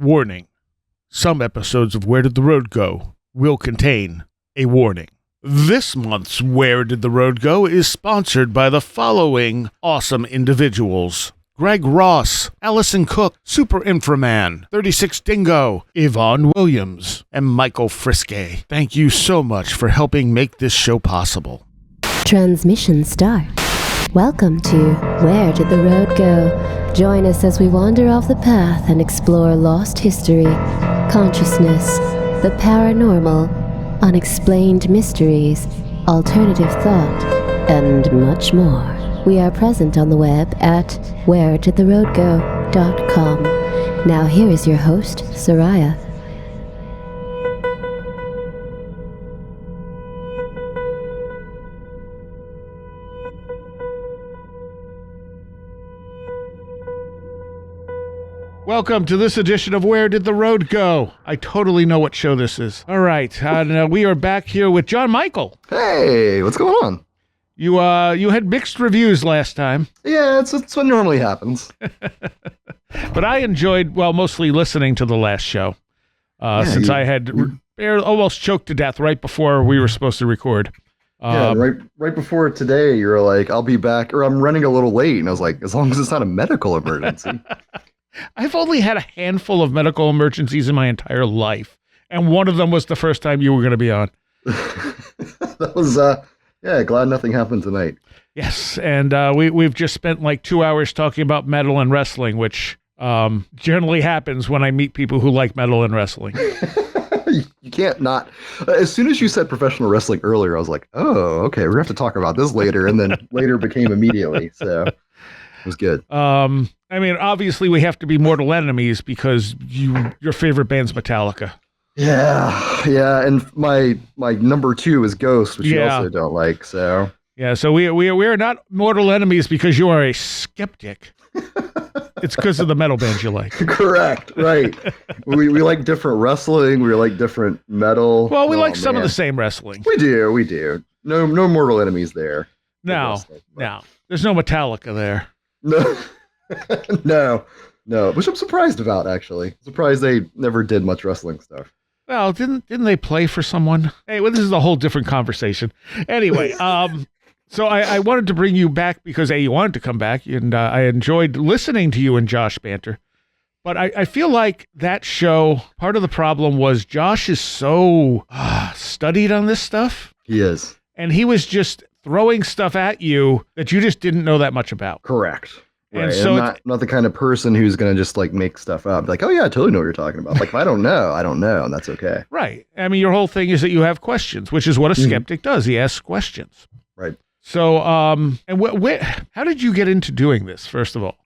Warning. Some episodes of Where Did the Road Go will contain a warning. This month's Where Did the Road Go is sponsored by the following awesome individuals. Greg Ross, Allison Cook, Super Inframan, 36 Dingo, Yvonne Williams, and Michael Friske. Thank you so much for helping make this show possible. Transmission start. Welcome to Where Did the Road Go? Join us as we wander off the path and explore lost history, consciousness, the paranormal, unexplained mysteries, alternative thought, and much more. We are present on the web at wheredidtheroadgo.com. Now here is your host, Seriah. Welcome to this edition of Where Did the Road Go? I totally know what show this is. All right, we are back here with Jon Michael. Hey, what's going on? You had mixed reviews last time. Yeah, it's what normally happens. But I enjoyed, mostly listening to the last show, since I had almost choked to death right before we were supposed to record. Right before today, you were like, I'll be back, or I'm running a little late. And I was like, as long as it's not a medical emergency. I've only had a handful of medical emergencies in my entire life, and one of them was the first time you were going to be on. That was, glad nothing happened tonight. Yes, and we've just spent like 2 hours talking about metal and wrestling, which generally happens when I meet people who like metal and wrestling. You can't not. As soon as you said professional wrestling earlier, I was like, oh, okay, we're going to have to talk about this later, and then later became immediately, so it was good. Obviously we have to be mortal enemies because your favorite band's Metallica. Yeah, and my number 2 is Ghost, which you also don't like, so. Yeah, so we are not mortal enemies because you are a skeptic. It's because of the metal bands you like. Correct, right. we like different wrestling, we like different metal. Well, we like some of the same wrestling. We do. No mortal enemies there. No, there's no Metallica there. No, which I'm surprised about, actually. Surprised they never did much wrestling stuff. Well, didn't they play for someone? Hey, this is a whole different conversation. Anyway, so I wanted to bring you back because you wanted to come back, and I enjoyed listening to you and Josh banter. But I feel like that show, part of the problem was Josh is so studied on this stuff. He is. And he was just throwing stuff at you that you just didn't know that much about. Correct. And right. so I'm not the kind of person who's going to just like make stuff up. Like, oh yeah, I totally know what you're talking about. Like, if I don't know, and that's okay. Right. I mean, your whole thing is that you have questions, which is what a skeptic does. He asks questions. Right. So, and how did you get into doing this, first of all?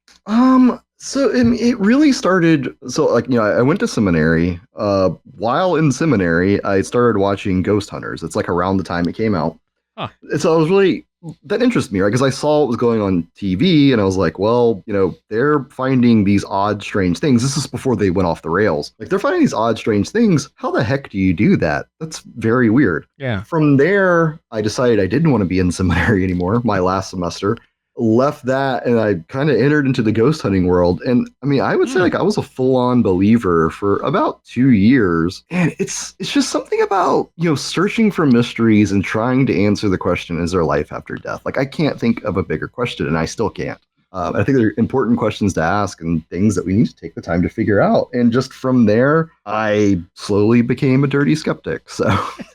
So it really started, I went to seminary. While in seminary, I started watching Ghost Hunters. It's like around the time it came out. Huh. And so I was really, that interested me, right? Because I saw what was going on TV, and I was like, well, they're finding these odd, strange things. This is before they went off the rails. Like, they're finding these odd, strange things. How the heck do you do that? That's very weird. Yeah. From there, I decided I didn't want to be in seminary anymore, my last semester. Left that, and I kind of entered into the ghost hunting world. And I mean, I would say I was a full-on believer for about 2 years. And it's just something about, searching for mysteries and trying to answer the question, is there life after death? Like, I can't think of a bigger question, and I still can't. I think they're important questions to ask and things that we need to take the time to figure out. And just from there, I slowly became a dirty skeptic. So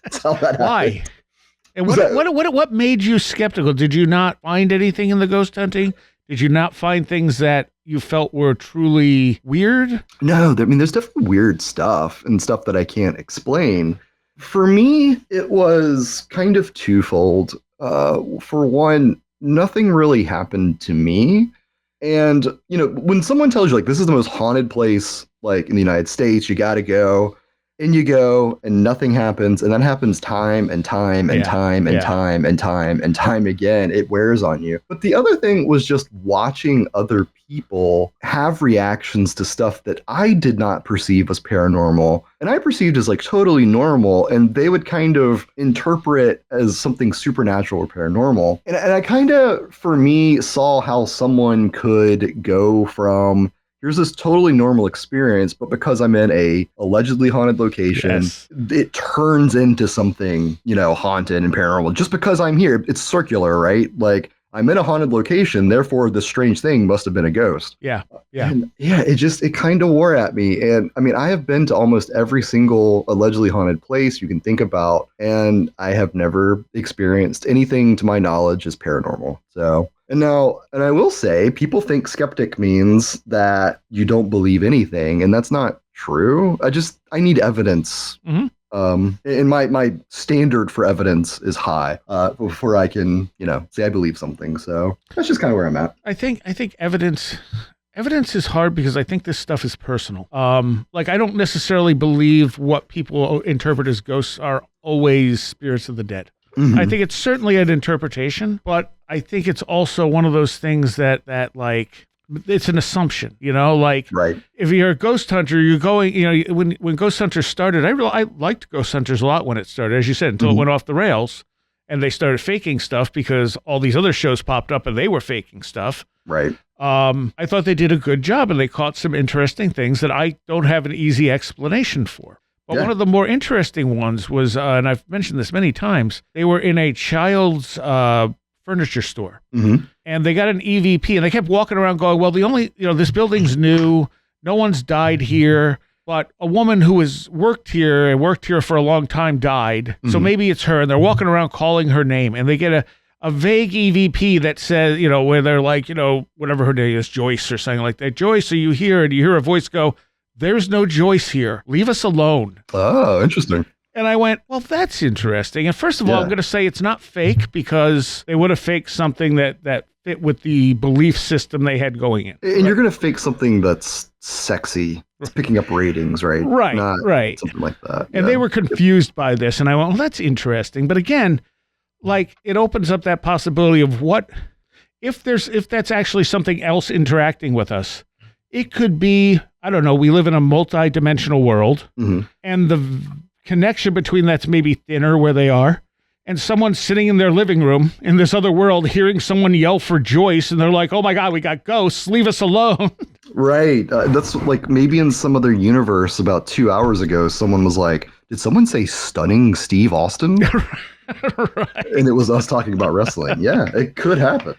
that's how that happened. Why? And what made you skeptical? Did you not find anything in the ghost hunting? Did you not find things that you felt were truly weird? No, there's definitely weird stuff and stuff that I can't explain. For me, it was kind of twofold. For one, nothing really happened to me. And, when someone tells you, like, this is the most haunted place, like, in the United States, you got to go. And you go, and nothing happens, and that happens time and time and time and time and time and time again. It wears on you. But the other thing was just watching other people have reactions to stuff that I did not perceive as paranormal, and I perceived as like totally normal, and they would kind of interpret as something supernatural or paranormal. And I kind of, for me, saw how someone could go from here's this totally normal experience, but because I'm in a allegedly haunted location, Yes. it turns into something, haunted and paranormal. Just because I'm here, it's circular, right? Like, I'm in a haunted location, therefore this strange thing must have been a ghost. Yeah. Yeah. And yeah, it kind of wore at me. And I mean, I have been to almost every single allegedly haunted place you can think about, and I have never experienced anything to my knowledge as paranormal. So, and I will say, people think skeptic means that you don't believe anything, and that's not true. I need evidence. Mm-hmm. And my standard for evidence is high before I can, say I believe something. So that's just kind of where I'm at. I think evidence is hard because I think this stuff is personal. Like, I don't necessarily believe what people interpret as ghosts are always spirits of the dead. Mm-hmm. I think it's certainly an interpretation, but I think it's also one of those things that like, it's an assumption, like, right. If you're a ghost hunter, you're going, when Ghost Hunters started, I liked Ghost Hunters a lot when it started, as you said, until it went off the rails and they started faking stuff because all these other shows popped up and they were faking stuff. Right. I thought they did a good job and they caught some interesting things that I don't have an easy explanation for. But one of the more interesting ones was, and I've mentioned this many times, they were in a child's furniture store. Mm-hmm. And they got an EVP and they kept walking around going, well, this building's new. No one's died here, but a woman who has worked here for a long time died. Mm-hmm. So maybe it's her. And they're walking around calling her name and they get a vague EVP that says, where they're like, whatever her name is, Joyce or something like that. Joyce, are you here? And you hear a voice go, there's no Joyce here. Leave us alone. Oh, interesting. And I went, well, that's interesting. And first of all, I'm going to say it's not fake because they would have faked something that fit with the belief system they had going in. And you're going to fake something that's sexy. It's picking up ratings, right? Right, Not right. Something like that. And they were confused by this. And I went, well, that's interesting. But again, like, it opens up that possibility of what, if that's actually something else interacting with us, it could be, I don't know, we live in a multi-dimensional world and the connection between that's maybe thinner where they are, and someone's sitting in their living room in this other world hearing someone yell for Joyce and they're like, oh my God, we got ghosts, leave us alone. Right. That's like maybe in some other universe about 2 hours ago, someone was like, did someone say stunning Steve Austin? Right. And it was us talking about wrestling. Yeah, it could happen.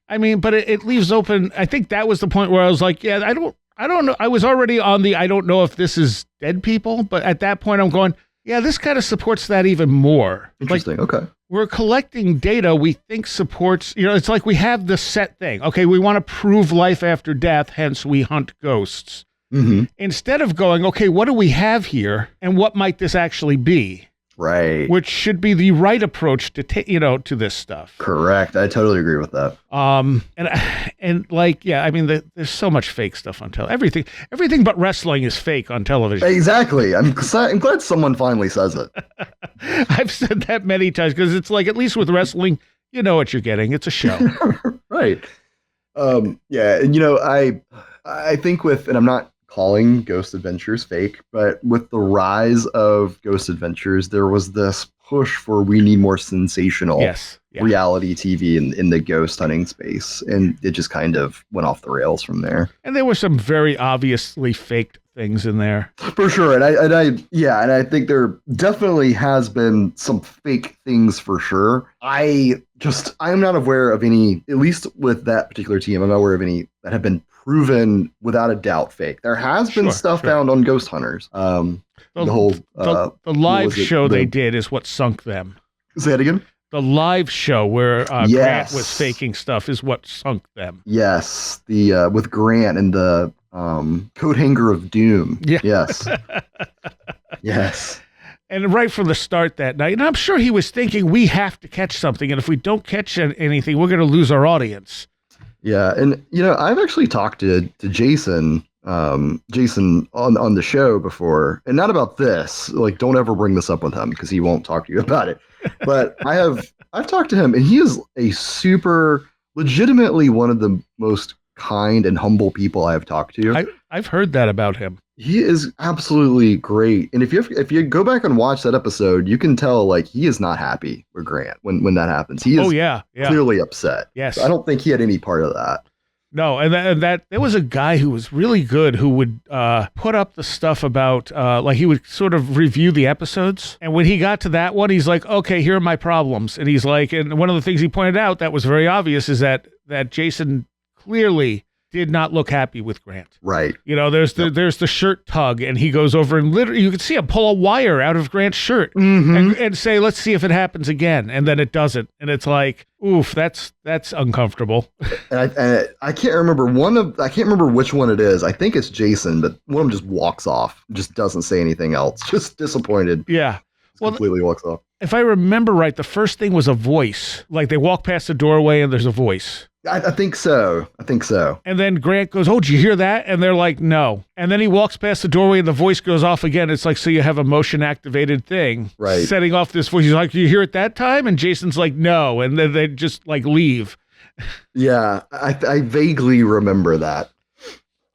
I mean, but it leaves open. I think that was the point where I was like, yeah, I don't know. I was already on I don't know if this is dead people, but at that point I'm going, yeah, this kind of supports that even more. Interesting. Like, okay. We're collecting data we think supports, it's like we have the set thing. Okay, we want to prove life after death, hence we hunt ghosts. Mm-hmm. Instead of going, okay, what do we have here and what might this actually be? Right. Which should be the right approach to to this stuff. Correct. I totally agree with that. And like, yeah, I mean, there's so much fake stuff on television. Everything but wrestling is fake on television. Exactly. I'm glad someone finally says it. I've said that many times because it's like, at least with wrestling, you know what you're getting. It's a show. Right. Yeah. And I think and I'm not calling Ghost Adventures fake, but with the rise of Ghost Adventures, there was this push for we need more sensational reality TV in the ghost hunting space, and it just kind of went off the rails from there. And there were some very obviously faked things in there, for sure. And I think there definitely has been some fake things for sure. I'm not aware of any, at least with that particular team, I'm not aware of any that have been proven without a doubt fake. There has been stuff found on Ghost Hunters. The live show they did is what sunk them. Say it again. The live show where Grant was faking stuff is what sunk them. Yes, the with Grant and the coat hanger of doom. Yeah. Yes. Yes. And right from the start that night, and I'm sure he was thinking, we have to catch something, and if we don't catch anything, we're going to lose our audience. Yeah, and I've actually talked to Jason on the show before, and not about this. Like, don't ever bring this up with him because he won't talk to you about it. But I've talked to him, and he is a legitimately one of the most kind and humble people I have talked to. I've heard that about him. He is absolutely great. And if you go back and watch that episode, you can tell like he is not happy with Grant when that happens. He is clearly upset. Yes. So I don't think he had any part of that. No, and that there was a guy who was really good who would put up the stuff about like he would sort of review the episodes, and when he got to that one, he's like, "Okay, here are my problems," and he's like, and one of the things he pointed out that was very obvious is that Jason clearly did not look happy with Grant. Right. You know, there's the shirt tug, and he goes over and literally you can see him pull a wire out of Grant's shirt and say, "Let's see if it happens again," and then it doesn't, and it's like, oof, that's uncomfortable. And I can't remember I can't remember which one it is. I think it's Jason, but one of them just walks off, just doesn't say anything else, just disappointed. Yeah. Completely walks off. If I remember right, the first thing was a voice. Like they walk past the doorway and there's a voice. I think so. And then Grant goes, "Oh, did you hear that?" And they're like, "No." And then he walks past the doorway and the voice goes off again. It's like, so you have a motion activated thing setting off this voice. He's like, "Did you hear it that time?" And Jason's like, "No." And then they just like leave. Yeah, I vaguely remember that.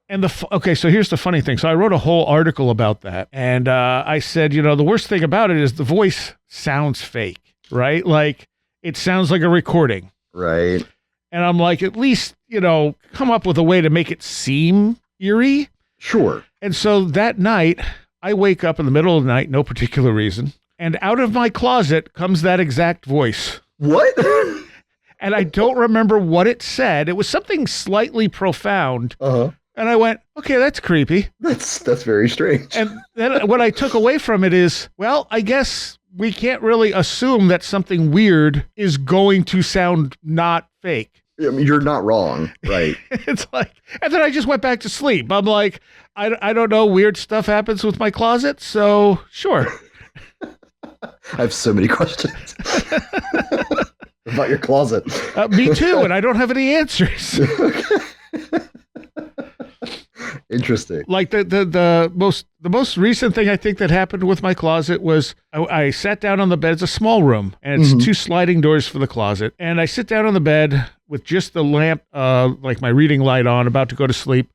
And okay, so here's the funny thing. So I wrote a whole article about that. And I said, you know, the worst thing about it is the voice sounds fake, right? Like it sounds like a recording. Right. And I'm like, at least, you know, come up with a way to make it seem eerie. Sure. And so that night, I wake up in the middle of the night, no particular reason. And out of my closet comes that exact voice. What? And I don't remember what it said. It was something slightly profound. Uh-huh. And I went, okay, that's creepy. That's very strange. And then what I took away from it is, well, I guess we can't really assume that something weird is going to sound not fake. I mean, you're not wrong, right? It's like, and then I just went back to sleep. I'm like, I don't know, weird stuff happens with my closet, so sure. I have so many questions about your closet. Me too, and I don't have any answers. Interesting. Like the most recent thing I think that happened with my closet was I sat down on the bed. It's a small room, and it's two sliding doors for the closet. And I sit down on the bed with just the lamp, like my reading light on, about to go to sleep.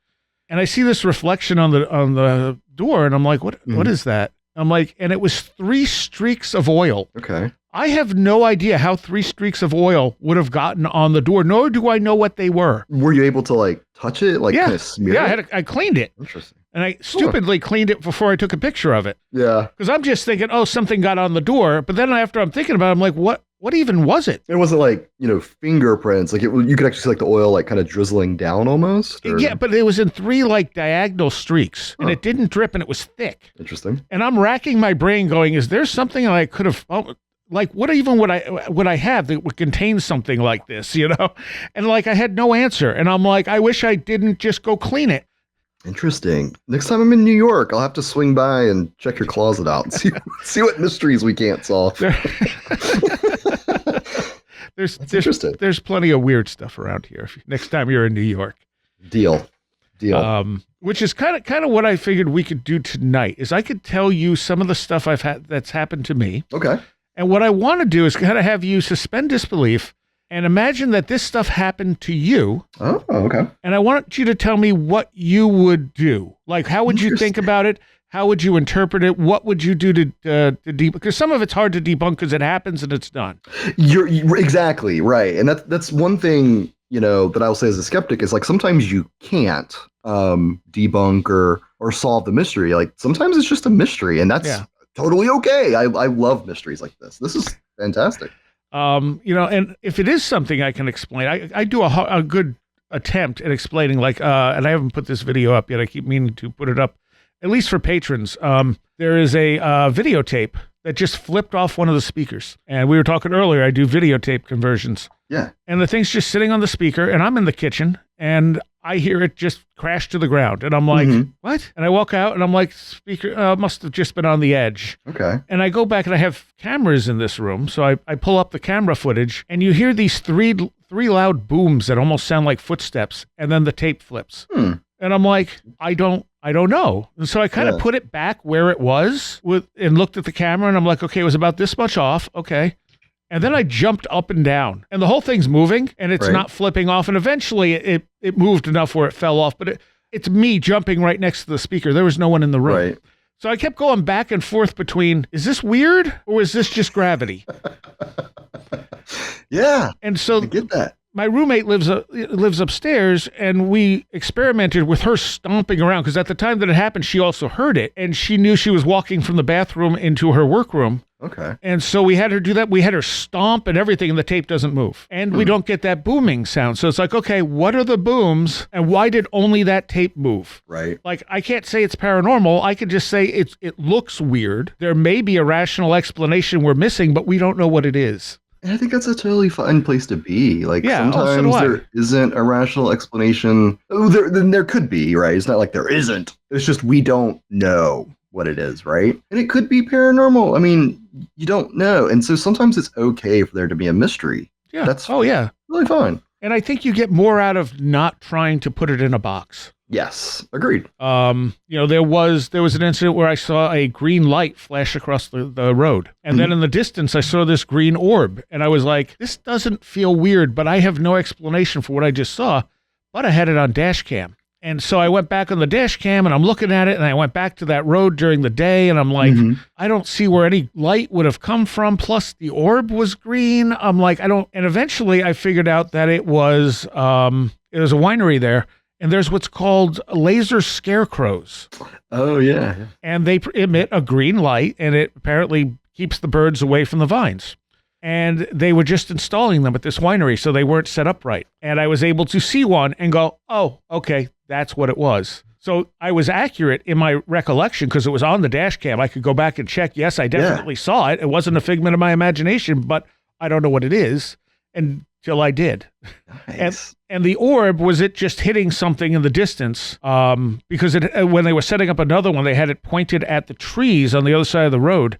And I see this reflection on the door, and I'm like, what is that? I'm like, and it was 3 streaks of oil. Okay. I have no idea how 3 streaks of oil would have gotten on the door, nor do I know what they were. Were you able to like touch it, like kind of smear it? I cleaned it. Interesting. And I stupidly cleaned it before I took a picture of it. Yeah. Because I'm just thinking, oh, something got on the door. But then after I'm thinking about it, I'm like, what even was it? It wasn't like, fingerprints. Like you could actually see like the oil like kind of drizzling down almost. Or? Yeah, but it was in 3 like diagonal streaks, and it didn't drip, and it was thick. Interesting. And I'm racking my brain going, is there something I could have... like what even would I have that would contain something like this, And like I had no answer. And I'm like, I wish I didn't just go clean it. Interesting. Next time I'm in New York, I'll have to swing by and check your closet out and see what mysteries we can't solve. There's there's plenty of weird stuff around here. Next time you're in New York. Deal. Which is kind of what I figured we could do tonight is I could tell you some of the stuff I've had that's happened to me. Okay. And what I want to do is kind of have you suspend disbelief and imagine that this stuff happened to you. Oh, okay. And I want you to tell me what you would do. Like, how would you think about it? How would you interpret it? What would you do to debunk? Because some of it's hard to debunk because it happens and it's done. You're exactly right. And that's one thing, that I'll say as a skeptic is like sometimes you can't debunk or solve the mystery. Like sometimes it's just a mystery, and that's totally okay. I love mysteries like this. This is fantastic. And if it is something I can explain, I do a good attempt at explaining, like, and I haven't put this video up yet. I keep meaning to put it up, at least for patrons. There is a videotape that just flipped off one of the speakers. And we were talking earlier, I do videotape conversions. Yeah. And the thing's just sitting on the speaker, and I'm in the kitchen, and I hear it just crash to the ground. And I'm like, what? And I walk out, and I'm like, speaker must have just been on the edge. Okay. And I go back, and I have cameras in this room. So I pull up the camera footage, and you hear these three loud booms that almost sound like footsteps, and then the tape flips. And I'm like, I don't know. And so I kind of put it back where it was and looked at the camera, and I'm like, okay, it was about this much off. Okay. And then I jumped up and down, and the whole thing's moving, and it's not flipping off. And eventually it moved enough where it fell off, but it's me jumping right next to the speaker. There was no one in the room. Right. So I kept going back and forth between, is this weird or is this just gravity? Yeah. And so I get that. my roommate lives upstairs, and we experimented with her stomping around because at the time that it happened, she also heard it, and she knew she was walking from the bathroom into her workroom. Okay. And so we had her do that. We had her stomp and everything, and the tape doesn't move. And we don't get that booming sound. So it's like, okay, what are the booms, and why did only that tape move? Right. Like, I can't say it's paranormal. I could just say it looks weird. There may be a rational explanation we're missing, but we don't know what it is. And I think that's a totally fun place to be. Like, Yeah, sometimes so do I. there isn't a rational explanation. Then there could be, right? It's not like there isn't. It's just we don't know what it is, right? And it could be paranormal. I mean, you don't know. And so sometimes it's okay for there to be a mystery. Yeah. That's yeah. really fun. And I think you get more out of not trying to put it in a box. Yes, agreed. There was an incident where I saw a green light flash across the road. And then in the distance, I saw this green orb. And I was like, this doesn't feel weird, but I have no explanation for what I just saw. But I had it on dash cam. And so I went back on the dash cam and I'm looking at it, and I went back to that road during the day, and I'm like, I don't see where any light would have come from. Plus the orb was green. I'm like, and eventually I figured out that it was a winery there, and there's what's called laser scarecrows. Oh, yeah. And they emit a green light, and it apparently keeps the birds away from the vines. And they were just installing them at this winery, so they weren't set up right. And I was able to see one and go, oh, okay, that's what it was. So I was accurate in my recollection because it was on the dash cam. I could go back and check. Yes, I definitely saw it. It wasn't a figment of my imagination, but I don't know what it is until I did. Nice. And the orb, was it just hitting something in the distance? Because when they were setting up another one, they had it pointed at the trees on the other side of the road.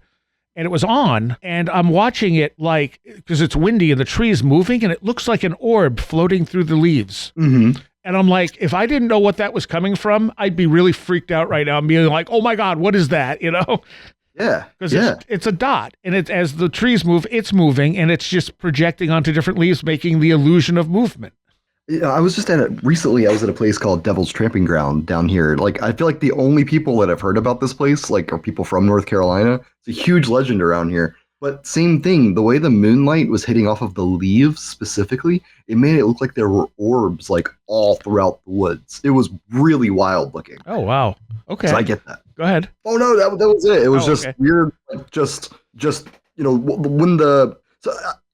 And it was on, and I'm watching it because it's windy and the tree is moving, and it looks like an orb floating through the leaves. And I'm like, if I didn't know what that was coming from, I'd be really freaked out right now. I'm being like, oh my God, what is that? Yeah. Because it's a dot, and as the trees move, it's moving, and it's just projecting onto different leaves, making the illusion of movement. I was just recently I was at a place called Devil's Tramping Ground down here. Like, I feel like the only people that have heard about this place, are people from North Carolina. It's a huge legend around here. But same thing, the way the moonlight was hitting off of the leaves specifically, it made it look like there were orbs, all throughout the woods. It was really wild looking. Oh, wow. Okay. So I get that. Go ahead. Oh, no, that was it. It was just okay. weird, when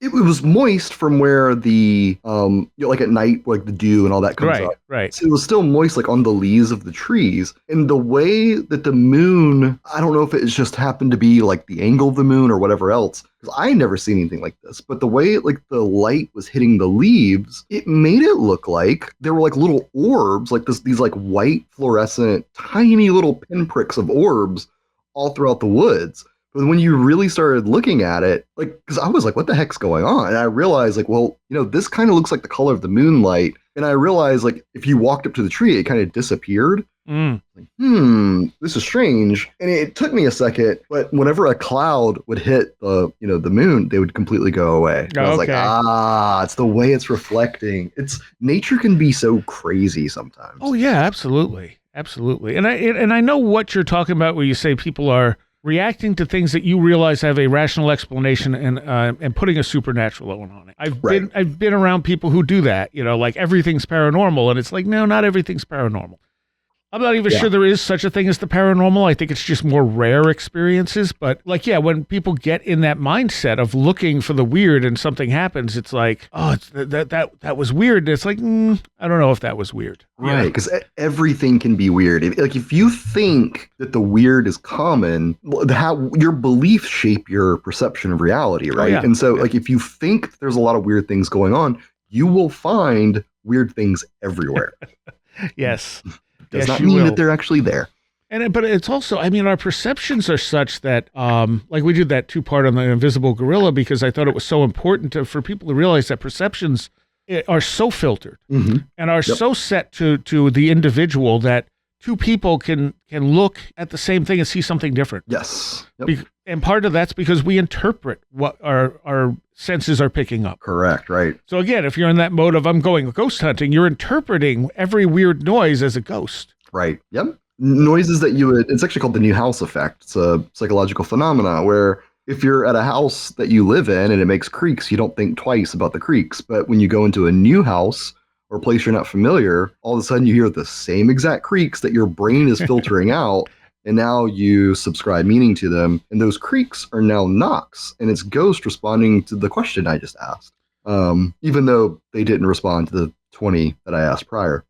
it was moist from where the at night, the dew and all that comes up. Right. So it was still moist, on the leaves of the trees. And the way that the moon, I don't know if it just happened to be the angle of the moon or whatever else, because I never seen anything like this. But the way the light was hitting the leaves, it made it look like there were little orbs, these white fluorescent, tiny little pinpricks of orbs all throughout the woods. But when you really started looking at it, because I was like, what the heck's going on? And I realized, this kind of looks like the color of the moonlight. And I realized, if you walked up to the tree, it kind of disappeared. This is strange. And it took me a second, but whenever a cloud would hit the moon, they would completely go away. And I was like, it's the way it's reflecting. Nature can be so crazy sometimes. Oh, yeah, absolutely. Absolutely. And I know what you're talking about where you say people are reacting to things that you realize have a rational explanation and putting a supernatural element on it. I've been around people who do that, everything's paranormal, and it's like, no, not everything's paranormal. I'm not even sure there is such a thing as the paranormal. I think it's just more rare experiences. But when people get in that mindset of looking for the weird and something happens, it's like, oh, that was weird. And it's like, I don't know if that was weird. Right, because everything can be weird. If you think that the weird is common, how your beliefs shape your perception of reality, right? Oh, yeah. And so, if you think there's a lot of weird things going on, you will find weird things everywhere. Yes. Does not mean that they're actually there. But it's also, our perceptions are such that, we did that 2-part on the invisible gorilla because I thought it was so important for people to realize that perceptions are so filtered and are so set to the individual that two people can look at the same thing and see something different. Yes. Yep. And part of that's because we interpret what our senses are picking up. Correct, right. So again, if you're in that mode of I'm going ghost hunting, you're interpreting every weird noise as a ghost. Right, yep. Noises that it's actually called the new house effect. It's a psychological phenomena where if you're at a house that you live in and it makes creaks, you don't think twice about the creaks. But when you go into a new house or a place you're not familiar, all of a sudden you hear the same exact creaks that your brain is filtering out. And now you subscribe meaning to them. And those creaks are now knocks. And it's ghost responding to the question I just asked. Even though they didn't respond to the 20 that I asked prior.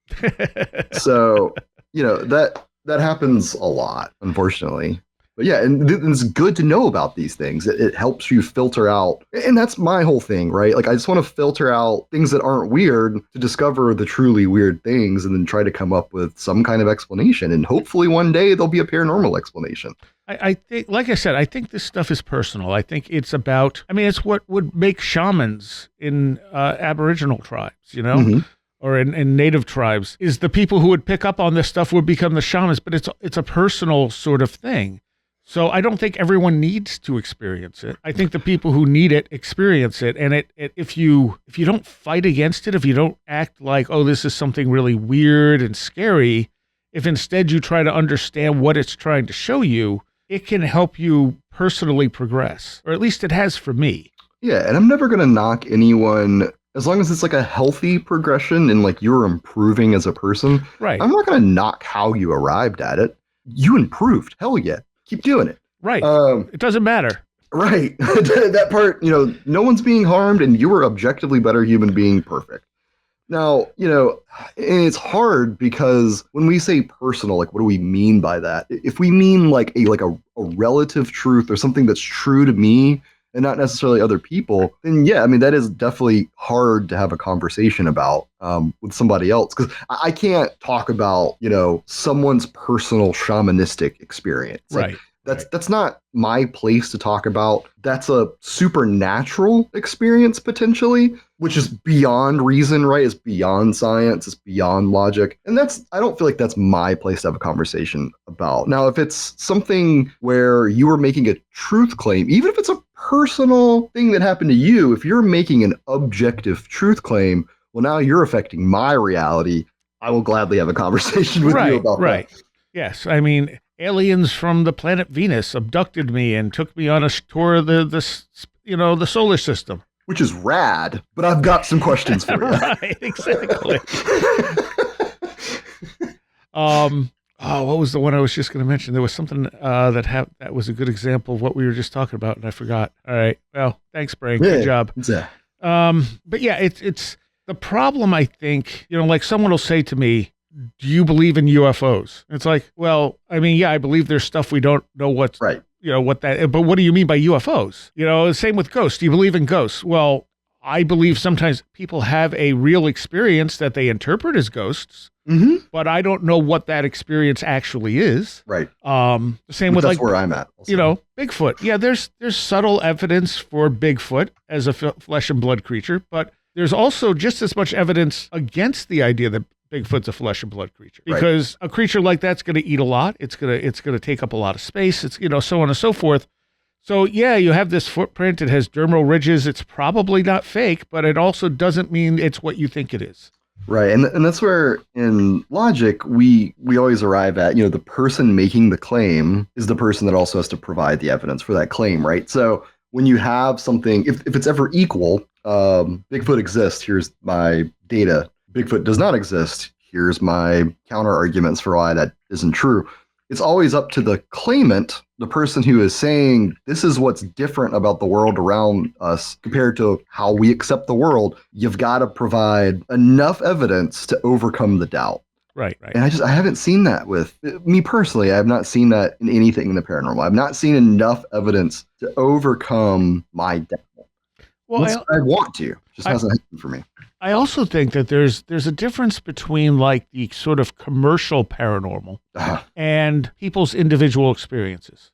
So, that happens a lot, unfortunately. But yeah, and it's good to know about these things. It helps you filter out. And that's my whole thing, right? Like, I just want to filter out things that aren't weird to discover the truly weird things and then try to come up with some kind of explanation. And hopefully one day there'll be a paranormal explanation. I think, like I said, I think this stuff is personal. I think it's about, it's what would make shamans in Aboriginal tribes, Mm-hmm. or in native tribes, is the people who would pick up on this stuff would become the shamans, but it's a personal sort of thing. So I don't think everyone needs to experience it. I think the people who need it experience it. And if you don't fight against it, if you don't act like, oh, this is something really weird and scary, if instead you try to understand what it's trying to show you, it can help you personally progress, or at least it has for me. Yeah, and I'm never going to knock anyone as long as it's like a healthy progression and like you're improving as a person. Right. I'm not going to knock how you arrived at it. You improved. Hell yeah. Keep doing it. Right. It doesn't matter. Right. That part, no one's being harmed and you were objectively better human being. Perfect. Now, and it's hard because when we say personal, like, what do we mean by that? If we mean like a relative truth or something that's true to me and not necessarily other people, then yeah, that is definitely hard to have a conversation about with somebody else. Because I can't talk about, someone's personal shamanistic experience. Right. Like, that's not my place to talk about. That's a supernatural experience potentially, which is beyond reason, right? It's beyond science, it's beyond logic. And I don't feel like that's my place to have a conversation about. Now, if it's something where you are making a truth claim, even if it's a personal thing that happened to you, if you're making an objective truth claim, well, now you're affecting my reality. I will gladly have a conversation with you about that. Yes. Aliens from the planet Venus abducted me and took me on a tour of the solar system. Which is rad, but I've got some questions for you. Right, exactly. What was the one I was just going to mention? There was something that was a good example of what we were just talking about, and I forgot. All right. Well, thanks, Brain. Good job. But yeah, it's the problem. I think like someone will say to me, do you believe in UFOs? It's like, well, I believe there's stuff we don't know what's right. What that, but what do you mean by UFOs? Same with ghosts. Do you believe in ghosts? Well, I believe sometimes people have a real experience that they interpret as ghosts, but I don't know what that experience actually is. Right. The same with that's where I'm at. Also. Bigfoot. Yeah, there's subtle evidence for Bigfoot as a flesh and blood creature, but there's also just as much evidence against the idea that Bigfoot's a flesh and blood creature, because a creature like that's going to eat a lot. It's going to take up a lot of space. It's, so on and so forth. So yeah, you have this footprint. It has dermal ridges. It's probably not fake, but it also doesn't mean it's what you think it is. Right. And that's where in logic, we always arrive at, the person making the claim is the person that also has to provide the evidence for that claim. Right. So when you have something, if it's ever equal, Bigfoot exists, here's my data. Bigfoot does not exist, here's my counter arguments for why that isn't true. It's always up to the claimant, the person who is saying this is what's different about the world around us compared to how we accept the world. You've got to provide enough evidence to overcome the doubt. Right. And I haven't seen that with me personally. I have not seen that in anything in the paranormal. I've not seen enough evidence to overcome my doubt. Well, I want to. It just hasn't happened for me. I also think that there's a difference between like the sort of commercial paranormal and people's individual experiences.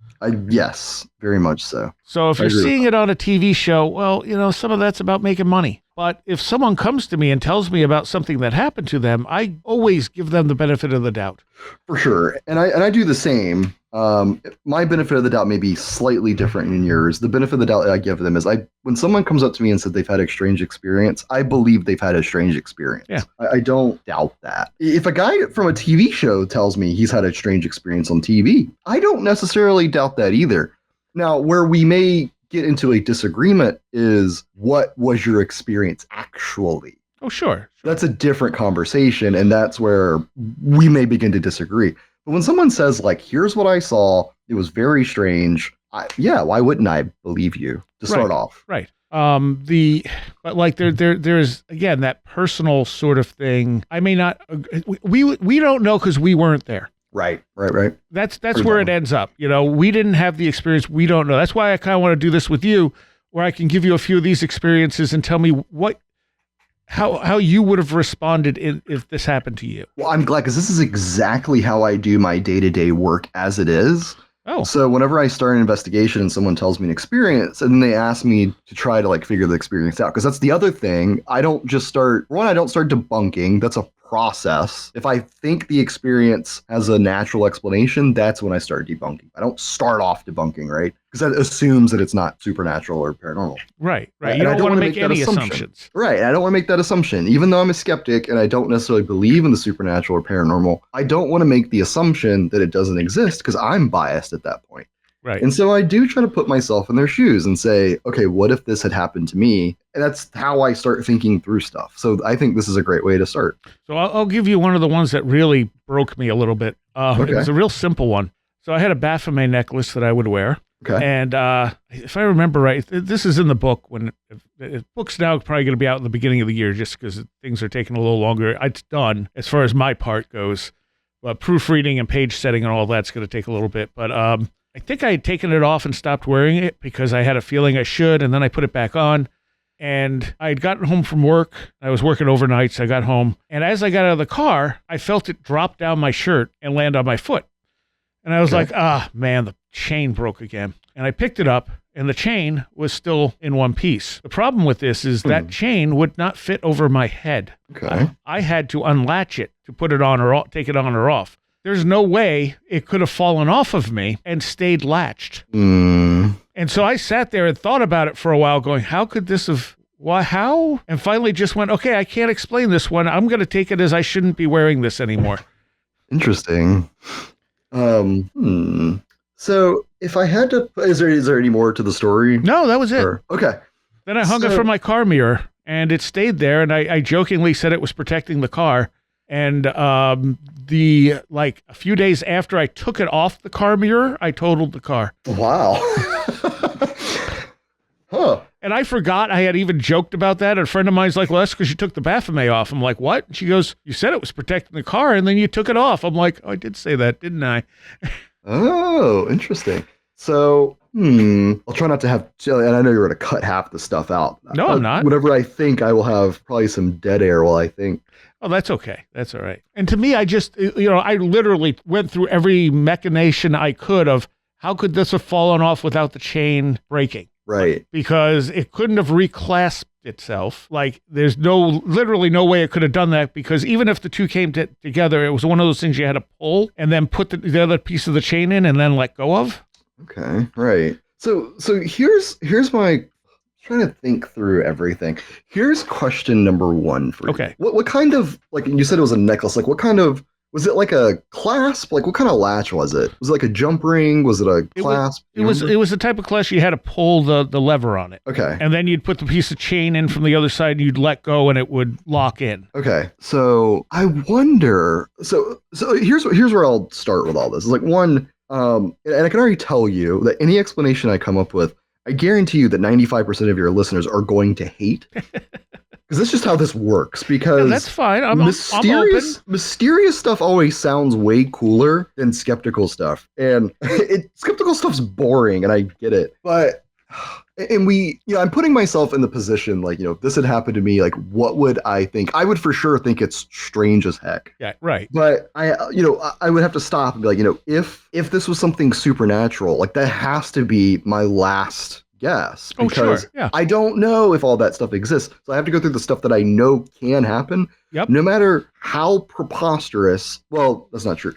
Yes, very much so. So if you're seeing it on a TV show, well, some of that's about making money. But if someone comes to me and tells me about something that happened to them, I always give them the benefit of the doubt. For sure. And I do the same. My benefit of the doubt may be slightly different than yours. The benefit of the doubt that I give them is when someone comes up to me and said they've had a strange experience, I believe they've had a strange experience. Yeah. I don't doubt that. If a guy from a TV show tells me he's had a strange experience on TV, I don't necessarily doubt that either. Now, where we may get into a disagreement is, what was your experience actually? Oh, sure. That's a different conversation, and that's where we may begin to disagree. But when someone says, like, here's what I saw, it was very strange, why wouldn't I believe you to start off? Right. But like there's again that personal sort of thing. I may not. We don't know because we weren't there. Right. That's where it ends up. We didn't have the experience. We don't know. That's why I kind of want to do this with you, where I can give you a few of these experiences and tell me how you would have responded if this happened to you. Well, I'm glad, because this is exactly how I do my day-to-day work as it is. Oh. So whenever I start an investigation and someone tells me an experience, and then they ask me to try to like figure the experience out, because that's the other thing. I don't start debunking. That's a process. If I think the experience has a natural explanation, that's when I start debunking. I don't start off debunking, right? Because that assumes that it's not supernatural or paranormal. Right. You don't want to make any assumptions. Right. I don't want to make that assumption. Even though I'm a skeptic and I don't necessarily believe in the supernatural or paranormal, I don't want to make the assumption that it doesn't exist, because I'm biased at that point. Right. And so I do try to put myself in their shoes and say, okay, what if this had happened to me? And that's how I start thinking through stuff. So I think this is a great way to start. So I'll give you one of the ones that really broke me a little bit. Okay. It was a real simple one. So I had a Baphomet necklace that I would wear. Okay. And if I remember right, this is in the book. Book's now probably going to be out in the beginning of the year, just because things are taking a little longer. It's done as far as my part goes. But proofreading and page setting and all that's going to take a little bit. But I think I had taken it off and stopped wearing it because I had a feeling I should, and then I put it back on. And I had gotten home from work. I was working overnight, so I got home. And as I got out of the car, I felt it drop down my shirt and land on my foot. And I was like, man, the chain broke again. And I picked it up, and the chain was still in one piece. The problem with this is that chain would not fit over my head. Okay. I had to unlatch it to put it on or off, take it on or off. There's no way it could have fallen off of me and stayed latched. And so I sat there and thought about it for a while, going, how could this have, how? And finally just went, okay, I can't explain this one. I'm going to take it as I shouldn't be wearing this anymore. Interesting. So if I had to, is there any more to the story? No, that was it. Okay. Then I hung it from my car mirror, and it stayed there, and I jokingly said it was protecting the car. And a few days after I took it off the car mirror, I totaled the car. Wow. Huh. And I forgot I had even joked about that. And a friend of mine's like, well, that's because you took the Baphomet off. I'm like, what? And she goes, you said it was protecting the car, and then you took it off. I'm like, oh, I did say that, didn't I? Oh, interesting. So, I'll try not to have, and I know you're going to cut half the stuff out. No, I'm not. Whatever I think, I will have probably some dead air while I think. Oh, that's okay. That's all right. And to me, I just, I literally went through every machination I could of how could this have fallen off without the chain breaking? Right. Because it couldn't have reclasped itself. Like, there's literally no way it could have done that, because even if the two came together, it was one of those things you had to pull and then put the other piece of the chain in and then let go of. Okay. Right. So here's my trying to think through everything. Here's question number one for you. Okay. What kind of, like, you said it was a necklace, like what kind of, was it like a clasp? Like what kind of latch was it? Was it like a jump ring? Was it a clasp? It was the type of clasp you had to pull the lever on it. Okay. And then you'd put the piece of chain in from the other side and you'd let go and it would lock in. Okay. So I wonder, so here's where I'll start with all this. It's like one, and I can already tell you that any explanation I come up with, I guarantee you that 95% of your listeners are going to hate, because that's just how this works. Because that's fine. I'm mysterious stuff always sounds way cooler than skeptical stuff, and skeptical stuff's boring, and I get it. But I'm putting myself in the position, like, if this had happened to me, like, what would I think? I would for sure think it's strange as heck. Yeah, right. But I would have to stop and be like, if this was something supernatural, like, that has to be my last guess. Because sure. Yeah. I don't know if all that stuff exists. So I have to go through the stuff that I know can happen. Yep. No matter how preposterous, well, that's not true.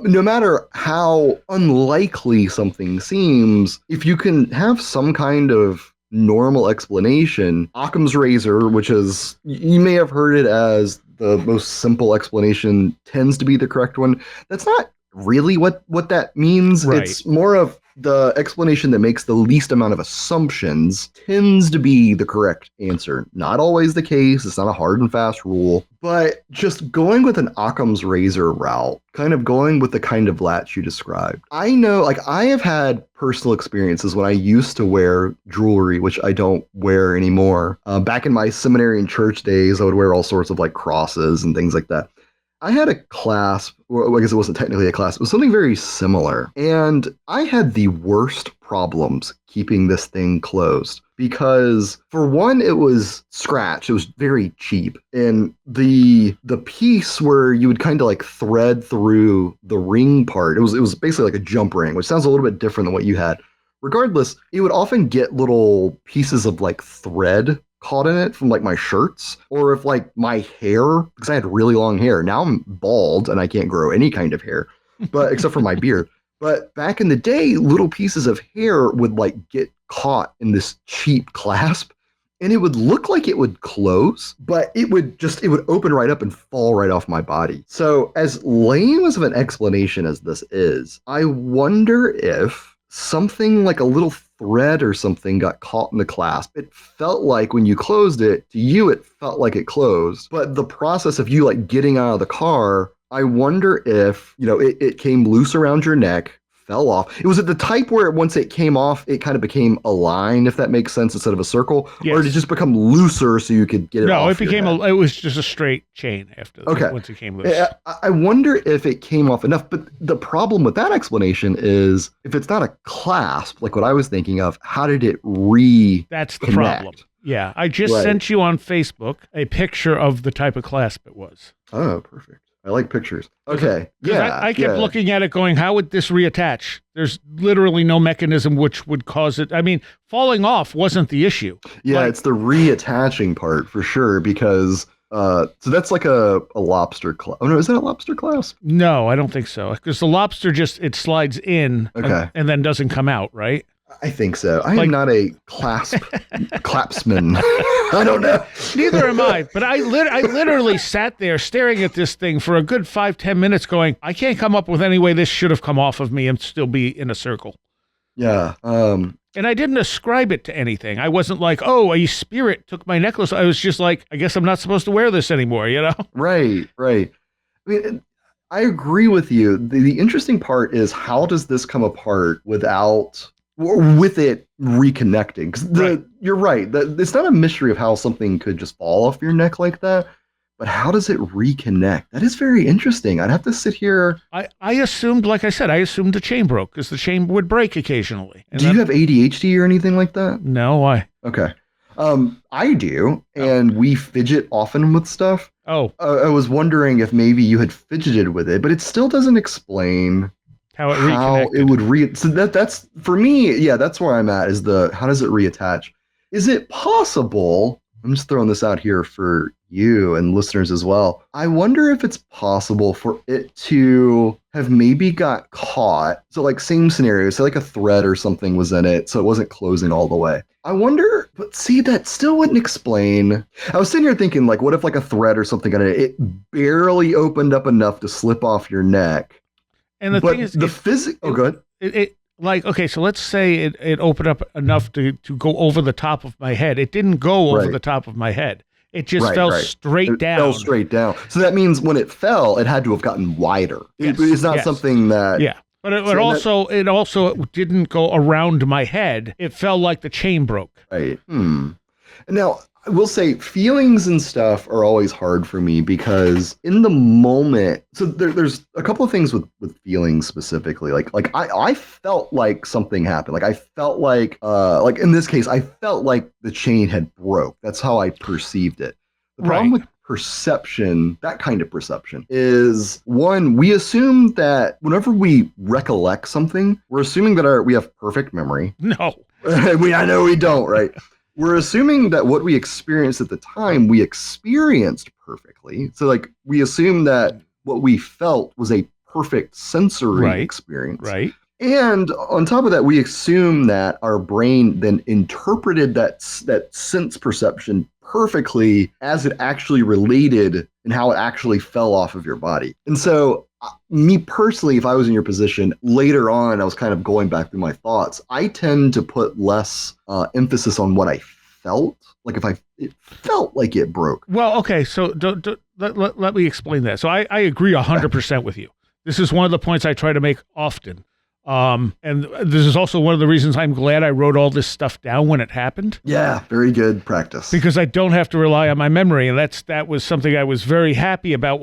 No matter how unlikely something seems, if you can have some kind of normal explanation, Occam's razor, which is, you may have heard it as the most simple explanation, tends to be the correct one. That's not really what that means. Right. It's more of the explanation that makes the least amount of assumptions tends to be the correct answer. Not always the case. It's not a hard and fast rule. But just going with an Occam's razor route, kind of going with the kind of latch you described. I know, like, I have had personal experiences when I used to wear jewelry, which I don't wear anymore. Back in my seminary and church days, I would wear all sorts of like crosses and things like that. I had a clasp, or I guess it wasn't technically a clasp, it was something very similar. And I had the worst problems keeping this thing closed because, for one, it was scratch. It was very cheap. And the piece where you would kind of like thread through the ring part, it was basically like a jump ring, which sounds a little bit different than what you had. Regardless, it would often get little pieces of like thread caught in it from like my shirts, or if like my hair, because I had really long hair. Now I'm bald and I can't grow any kind of hair, but except for my beard. But back in the day, little pieces of hair would like get caught in this cheap clasp, and it would look like it would close, but it would open right up and fall right off my body. So as lame as of an explanation as this is, I wonder if something like a little thread or something got caught in the clasp. It felt like when you closed it, to you, it felt like it closed. But the process of you like getting out of the car, I wonder if, it came loose around your neck, fell off. It was at the type where once it came off, it kind of became a line, if that makes sense, instead of a circle. Yes. Or did it just become looser so you could get it off? No, it was just a straight chain after once it came loose. I wonder if it came off enough, but the problem with that explanation is if it's not a clasp, like what I was thinking of, how did it That's the problem. Yeah, I just sent you on Facebook a picture of the type of clasp it was. Oh, perfect. I like pictures. Okay. Yeah. I kept looking at it going, how would this reattach? There's literally no mechanism which would cause it. I mean, falling off wasn't the issue. Yeah, it's the reattaching part for sure, because so that's like a lobster clasp. Oh no, is that a lobster clasp? No, I don't think so. Because the lobster it slides in and then doesn't come out, right? I think so. I am not a clapsman. I don't know. Neither am I. But I literally sat there staring at this thing for a good 5-10 minutes going, I can't come up with any way this should have come off of me and still be in a circle. Yeah. And I didn't ascribe it to anything. I wasn't like, oh, a spirit took my necklace. I was just like, I guess I'm not supposed to wear this anymore, Right. I mean, I agree with you. The interesting part is, how does this come apart with it reconnecting? Because you're right. It's not a mystery of how something could just fall off your neck like that, but how does it reconnect? That is very interesting. I'd have to sit here. I assumed, like I said, the chain broke because the chain would break occasionally. Do you have ADHD or anything like that? No, why? Okay. I do, and we fidget often with stuff. Oh. I was wondering if maybe you had fidgeted with it, but it still doesn't explain how it would so that's for me. Yeah, that's where I'm at, is how does it reattach? Is it possible? I'm just throwing this out here for you and listeners as well. I wonder if it's possible for it to have maybe got caught. So like same scenario, say like a thread or something was in it, so it wasn't closing all the way. I wonder, but see, that still wouldn't explain. I was sitting here thinking, like, what if like a thread or something got in it? It barely opened up enough to slip off your neck. And the thing is, good. Like, okay, so let's say it opened up enough to go over the top of my head. It didn't go over the top of my head. It just fell straight down. It fell straight down. So that means when it fell, it had to have gotten wider. Yes, it's not something that... Yeah, but it also didn't go around my head. It felt like the chain broke. Right. Now, I will say feelings and stuff are always hard for me, because in the moment, so there's a couple of things with feelings specifically. Like I felt like something happened. Like I felt like in this case, I felt like the chain had broke. That's how I perceived it. The problem with perception, that kind of perception, is one, we assume that whenever we recollect something, we're assuming that we have perfect memory. No. I know we don't, right? We're assuming that what we experienced at the time, we experienced perfectly. So like we assume that what we felt was a perfect sensory experience. Right. And on top of that, we assume that our brain then interpreted that sense perception perfectly as it actually related and how it actually fell off of your body. And so me personally, if I was in your position later on, I was kind of going back through my thoughts. I tend to put less emphasis on what I felt. Like if it felt like it broke. Well, okay. So let me explain that. So I agree 100% with you. This is one of the points I try to make often. And this is also one of the reasons I'm glad I wrote all this stuff down when it happened. Yeah, very good practice. Because I don't have to rely on my memory, and that was something I was very happy about,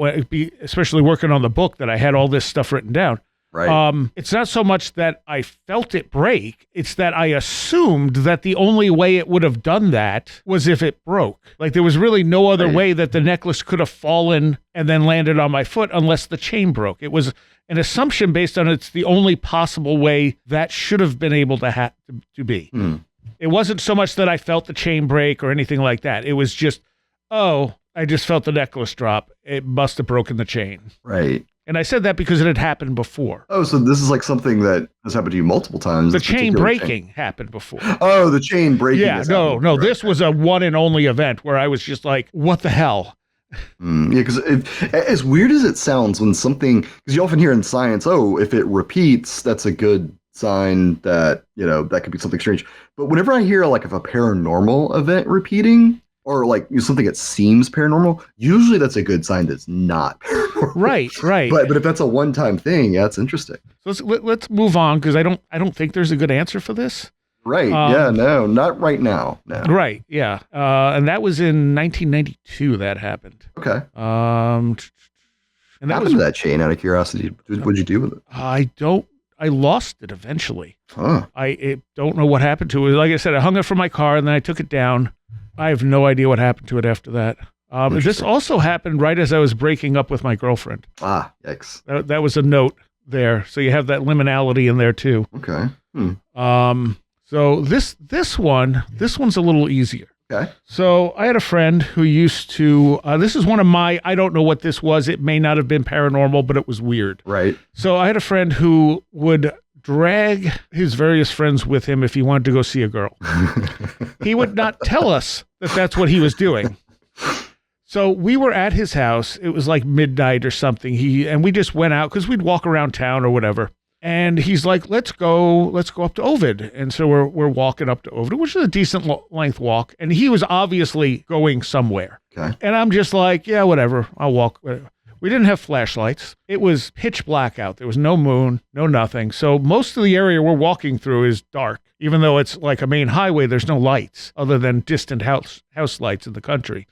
especially working on the book, that I had all this stuff written down. Right. It's not so much that I felt it break, it's that I assumed that the only way it would have done that was if it broke. Like there was really no other way that the necklace could have fallen and then landed on my foot unless the chain broke. It was an assumption based on it's the only possible way that should have been able to be. It wasn't so much that I felt the chain break or anything like that. It was just, I just felt the necklace drop. It must have broken the chain. Right. And I said that because it had happened before. Oh, so this is like something that has happened to you multiple times. The chain breaking happened before. Oh, the chain breaking. Yeah, no. This was a one and only event where I was just like, what the hell? Yeah, because as weird as it sounds when something, because you often hear in science, if it repeats, that's a good sign that, that could be something strange. But whenever I hear like of a paranormal event repeating, or like something that seems paranormal, usually that's a good sign that's not paranormal. Right. But if that's a one-time thing, yeah, it's interesting. So let's move on because I don't think there's a good answer for this. Right. No, not right now. No. Right. Yeah. And that was in 1992 that happened. Okay. And that happened to that chain out of curiosity. What'd you do with it? I lost it eventually. Huh. I don't know what happened to it. Like I said, I hung it from my car and then I took it down. I have no idea what happened to it after that. This also happened right as I was breaking up with my girlfriend. Ah, yikes. That was a note there. So you have that liminality in there too. Okay. So this one's a little easier. Okay. So I had a friend who used to, this is one of my, I don't know what this was. It may not have been paranormal, but it was weird. Right. So I had a friend who would drag his various friends with him if he wanted to go see a girl. He would not tell us that that's what he was doing. So we were at his house. It was like midnight or something. And we just went out because we'd walk around town or whatever. And he's like, let's go up to Ovid. And so we're walking up to Ovid, which is a decent length walk. And he was obviously going somewhere. Okay. And I'm just like, yeah, whatever. I'll walk. We didn't have flashlights. It was pitch black out. There was no moon, no nothing. So most of the area we're walking through is dark. Even though it's like a main highway, there's no lights other than distant house lights in the country.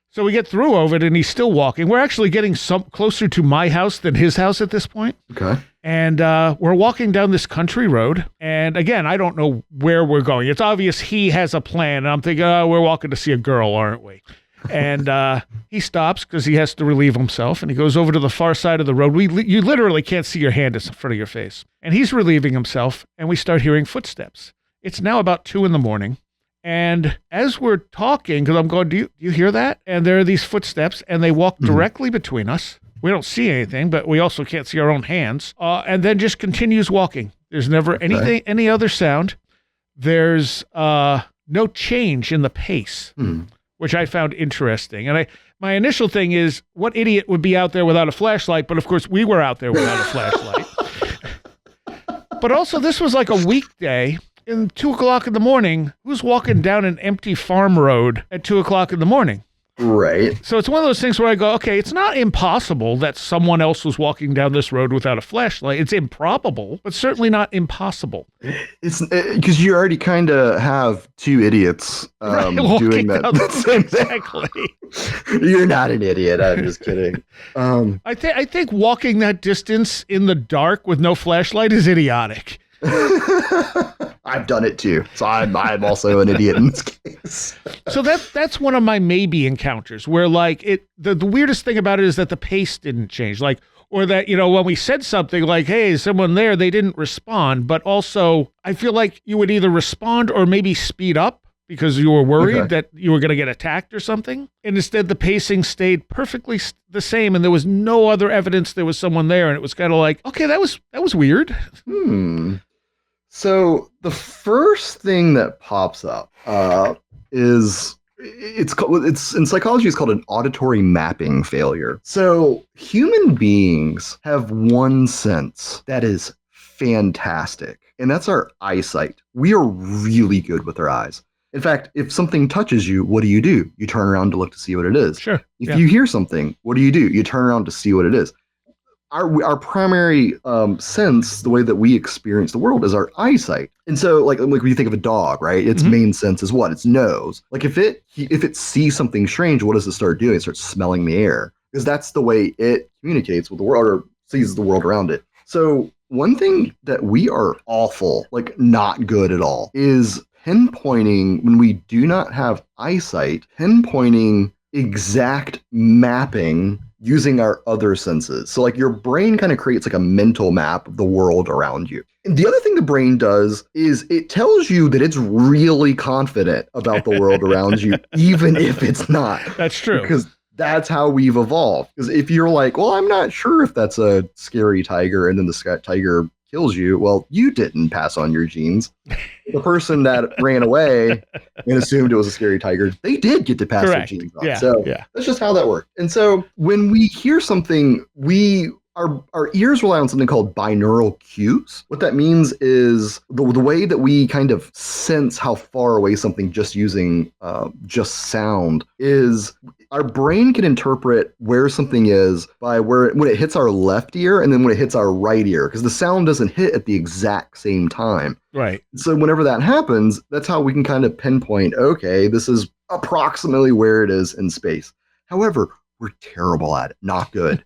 So we get through Ovid and he's still walking. We're actually getting closer to my house than his house at this point. Okay. And we're walking down this country road. And again, I don't know where we're going. It's obvious he has a plan. And I'm thinking, we're walking to see a girl, aren't we? And he stops because he has to relieve himself. And he goes over to the far side of the road. You literally can't see your hand in front of your face. And he's relieving himself. And we start hearing footsteps. It's now about 2 a.m. And as we're talking, because I'm going, do you hear that? And there are these footsteps, and they walk directly between us. We don't see anything, but we also can't see our own hands. And then just continues walking. There's never any other sound. There's no change in the pace, which I found interesting. And my initial thing is, what idiot would be out there without a flashlight? But of course, we were out there without a flashlight. But also, this was like a weekday. In 2 o'clock in the morning, who's walking down an empty farm road at 2 o'clock in the morning? Right. So it's one of those things where I go, okay, it's not impossible that someone else was walking down this road without a flashlight. It's improbable, but certainly not impossible. It's because you already kind of have two idiots doing that. Exactly. You're not an idiot. I'm just kidding. I think walking that distance in the dark with no flashlight is idiotic. I've done it too, so I'm also an idiot in this case. So that's one of my maybe encounters where like the weirdest thing about it is that the pace didn't change, like, or that, when we said something like, hey, is someone there, they didn't respond. But also I feel like you would either respond or maybe speed up because you were worried that you were going to get attacked or something. And instead the pacing stayed perfectly the same, and there was no other evidence there was someone there. And it was kind of like, okay, that was weird. So the first thing that pops up is it's in psychology, it's called an auditory mapping failure. So human beings have one sense that is fantastic, and that's our eyesight. We are really good with our eyes. In fact, if something touches you, what do? You turn around to look to see what it is. Sure. If you hear something, what do? You turn around to see what it is. Our primary sense, the way that we experience the world, is our eyesight. And so, like when you think of a dog, right? Its main sense is what? Its nose. Like if it sees something strange, what does it start doing? It starts smelling the air, because that's the way it communicates with the world or sees the world around it. So one thing that we are awful, like not good at all, is pinpointing when we do not have eyesight, pinpointing exact mapping using our other senses. So like your brain kind of creates like a mental map of the world around you. And the other thing the brain does is it tells you that it's really confident about the world around you, even if it's not. That's true. Because that's how we've evolved. Because if you're like, well, I'm not sure if that's a scary tiger, and then the tiger kills you, well, you didn't pass on your genes. The person that ran away and assumed it was a scary tiger, they did get to pass their genes on. That's just how that worked. And so when we hear something, our ears rely on something called binaural cues. What that means is the way that we kind of sense how far away something just using just sound is our brain can interpret where something is by when it hits our left ear and then when it hits our right ear, because the sound doesn't hit at the exact same time. Right. So whenever that happens, that's how we can kind of pinpoint, okay, this is approximately where it is in space. However, we're terrible at it, not good.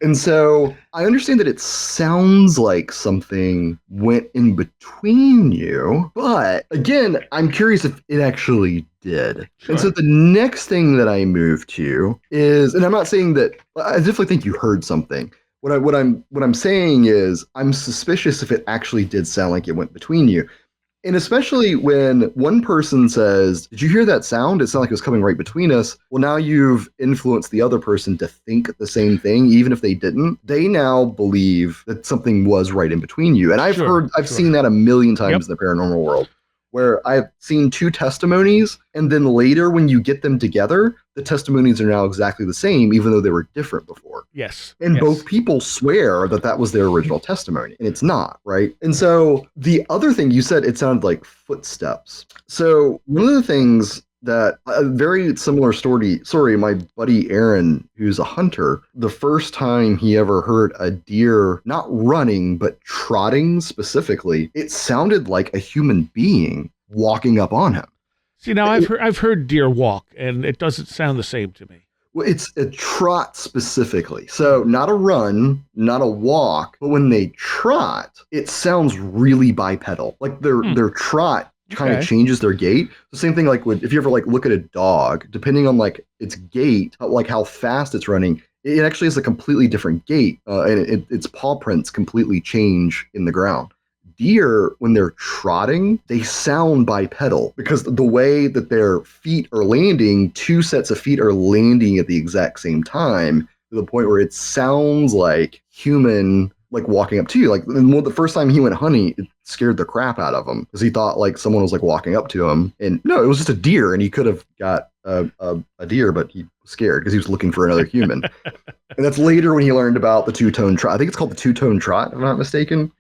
And so I understand that it sounds like something went in between you, but again, I'm curious if it actually did. Sure. And so the next thing that I move to is, and I'm not saying that, I definitely think you heard something. What I'm saying is I'm suspicious if it actually did sound like it went between you. And especially when one person says, did you hear that sound? It sounded like it was coming right between us. Well, now you've influenced the other person to think the same thing, even if they didn't. They now believe that something was right in between you. And I've seen that a million times in the paranormal world, where I've seen two testimonies, and then later when you get them together, the testimonies are now exactly the same, even though they were different before. Yes. And both people swear that that was their original testimony, and it's not, right? And so the other thing you said, it sounded like footsteps. So one of the things that a very similar story, my buddy Aaron, who's a hunter, the first time he ever heard a deer not running, but trotting specifically, it sounded like a human being walking up on him. See, now I've heard deer walk, and it doesn't sound the same to me. Well, it's a trot specifically. So not a run, not a walk, but when they trot, it sounds really bipedal. Like their trot kind of changes their gait. The same thing like if you ever like look at a dog, depending on like its gait, like how fast it's running, it actually has a completely different gait, and its paw prints completely change in the ground. Deer, when they're trotting, they sound bipedal because the way that their feet are landing, two sets of feet are landing at the exact same time, to the point where it sounds like human, like walking up to you. Like the first time he went hunting, it scared the crap out of him because he thought like someone was like walking up to him, and no, it was just a deer, and he could have got a deer, but he was scared because he was looking for another human. And that's later when he learned about the two-tone trot. I think it's called the two-tone trot, if I'm not mistaken.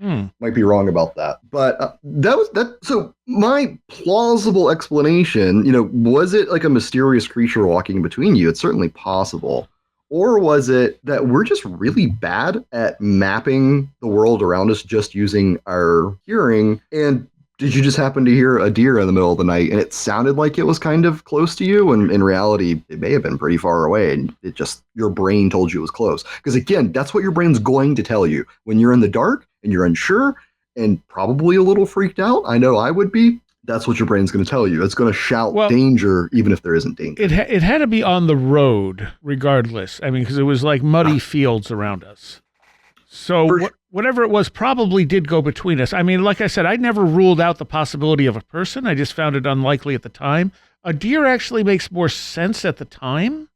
Might be wrong about that. But that was that. So my plausible explanation, was it like a mysterious creature walking between you? It's certainly possible. Or was it that we're just really bad at mapping the world around us just using our hearing? And did you just happen to hear a deer in the middle of the night and it sounded like it was kind of close to you? And in reality, it may have been pretty far away, and it just, your brain told you it was close. Because again, that's what your brain's going to tell you when you're in the dark and you're unsure and probably a little freaked out. I know I would be. That's what your brain's going to tell you. It's going to shout danger, even if there isn't danger. It had to be on the road, regardless. I mean, because it was like muddy fields around us. So whatever it was probably did go between us. I mean, like I said, I never ruled out the possibility of a person. I just found it unlikely at the time. A deer actually makes more sense at the time.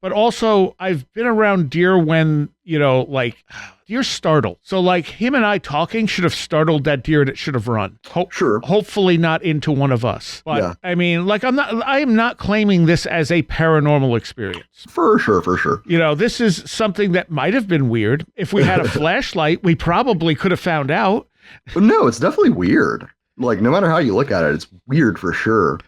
But also, I've been around deer when, like, deer startle. So, like, him and I talking should have startled that deer and it should have run. Sure. Hopefully not into one of us. But, Yeah. I mean, like, I am not claiming this as a paranormal experience. For sure. This is something that might have been weird. If we had a flashlight, we probably could have found out. But no, it's definitely weird. Like, no matter how you look at it, it's weird for sure.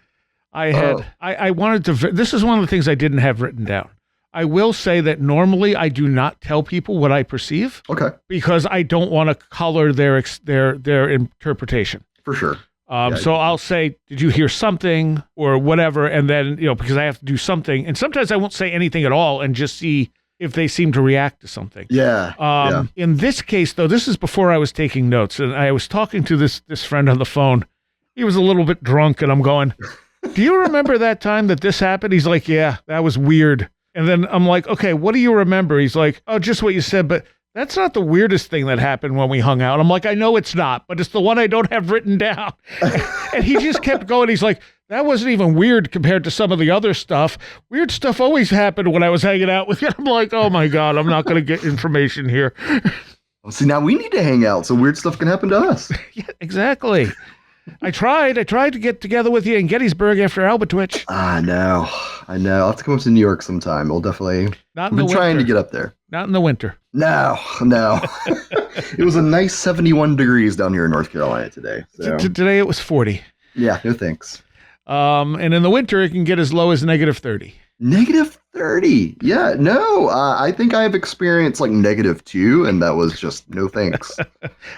I wanted to, this is one of the things I didn't have written down. I will say that normally I do not tell people what I perceive. Okay. Because I don't want to color their interpretation. For sure. So I'll say, did you hear something or whatever? And then, because I have to do something. And sometimes I won't say anything at all and just see if they seem to react to something. Yeah. In this case, though, this is before I was taking notes. And I was talking to this friend on the phone. He was a little bit drunk and I'm going, do you remember that time that this happened? He's like, yeah, that was weird. And then I'm like, okay, what do you remember? He's like, oh, just what you said, but that's not the weirdest thing that happened when we hung out. I'm like, I know it's not, but it's the one I don't have written down. And he just kept going. He's like, that wasn't even weird compared to some of the other stuff. Weird stuff always happened when I was hanging out with you. I'm like, oh my God, I'm not going to get information here. See, now we need to hang out so weird stuff can happen to us. Yeah, exactly. I tried to get together with you in Gettysburg after Albatwitch. I know. I'll have to come up to New York sometime. We'll definitely. Not I've in been the trying winter. to get up there. Not in the winter. No. It was a nice 71 degrees down here in North Carolina today. So. Today it was 40. Yeah, no thanks. And in the winter it can get as low as -30. -30. Yeah, no. I think I have experienced like -2, and that was just no thanks.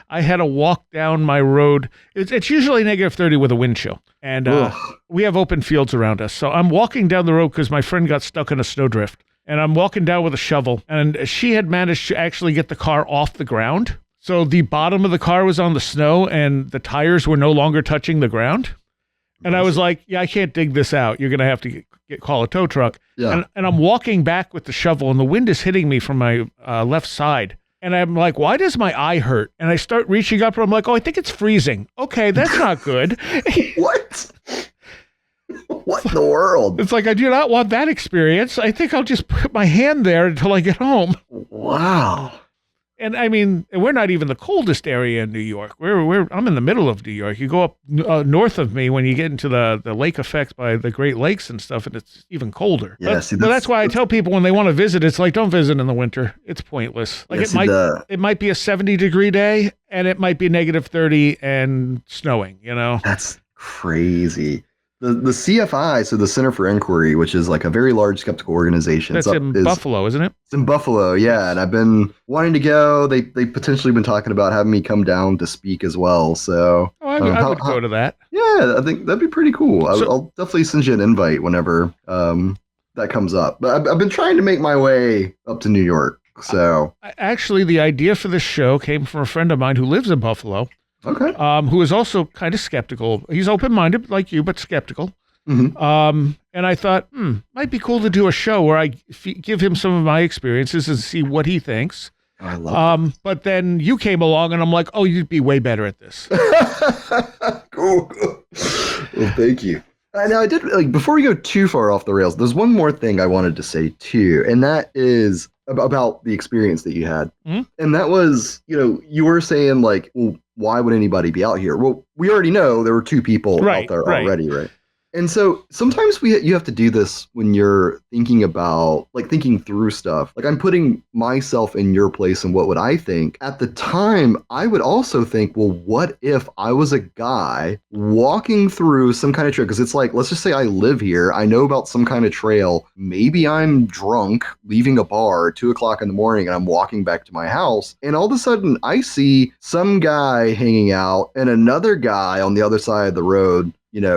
I had to walk down my road. It's usually -30 with a wind chill. And we have open fields around us. So I'm walking down the road because my friend got stuck in a snowdrift. And I'm walking down with a shovel. And she had managed to actually get the car off the ground. So the bottom of the car was on the snow and the tires were no longer touching the ground. And I was like, yeah, I can't dig this out. You're going to have to call a tow truck. Yeah. And I'm walking back with the shovel and the wind is hitting me from my left side. And I'm like, why does my eye hurt? And I start reaching up and I'm like, oh, I think it's freezing. Okay, that's not good. What? What in the world? It's like, I do not want that experience. I think I'll just put my hand there until I get home. Wow. And I mean, we're not even the coldest area in New York. I'm in the middle of New York. You go up north of me when you get into the lake effects by the Great Lakes and stuff, and it's even colder. Yeah, that's why I tell people when they want to visit, it's like, don't visit in the winter. It's pointless. Like it might be a 70-degree day, and it might be -30 and snowing. That's crazy. The CFI, so the Center for Inquiry, which is like a very large skeptical organization. That's in Buffalo, isn't it? It's in Buffalo, yeah. And I've been wanting to go. They potentially been talking about having me come down to speak as well. So I would go to that. Yeah, I think that'd be pretty cool. I'll definitely send you an invite whenever that comes up. But I've been trying to make my way up to New York. So actually, the idea for this show came from a friend of mine who lives in Buffalo. Okay. Who is also kind of skeptical. He's open-minded like you, but skeptical. Mm-hmm. And I thought, might be cool to do a show where I give him some of my experiences and see what he thinks. Oh, I love that. But then you came along and I'm like, oh, you'd be way better at this. Cool. Well, thank you. Now, I did, before we go too far off the rails, there's one more thing I wanted to say too, and that is about the experience that you had. Mm-hmm. And that was, you were saying like, well, why would anybody be out here? Well, we already know there were two people out there already, right? And so sometimes you have to do this when you're thinking about, thinking through stuff. Like, I'm putting myself in your place and what would I think? At the time, I would also think, well, what if I was a guy walking through some kind of trail? Because it's like, let's just say I live here. I know about some kind of trail. Maybe I'm drunk, leaving a bar at 2 o'clock in the morning, and I'm walking back to my house. And all of a sudden, I see some guy hanging out and another guy on the other side of the road,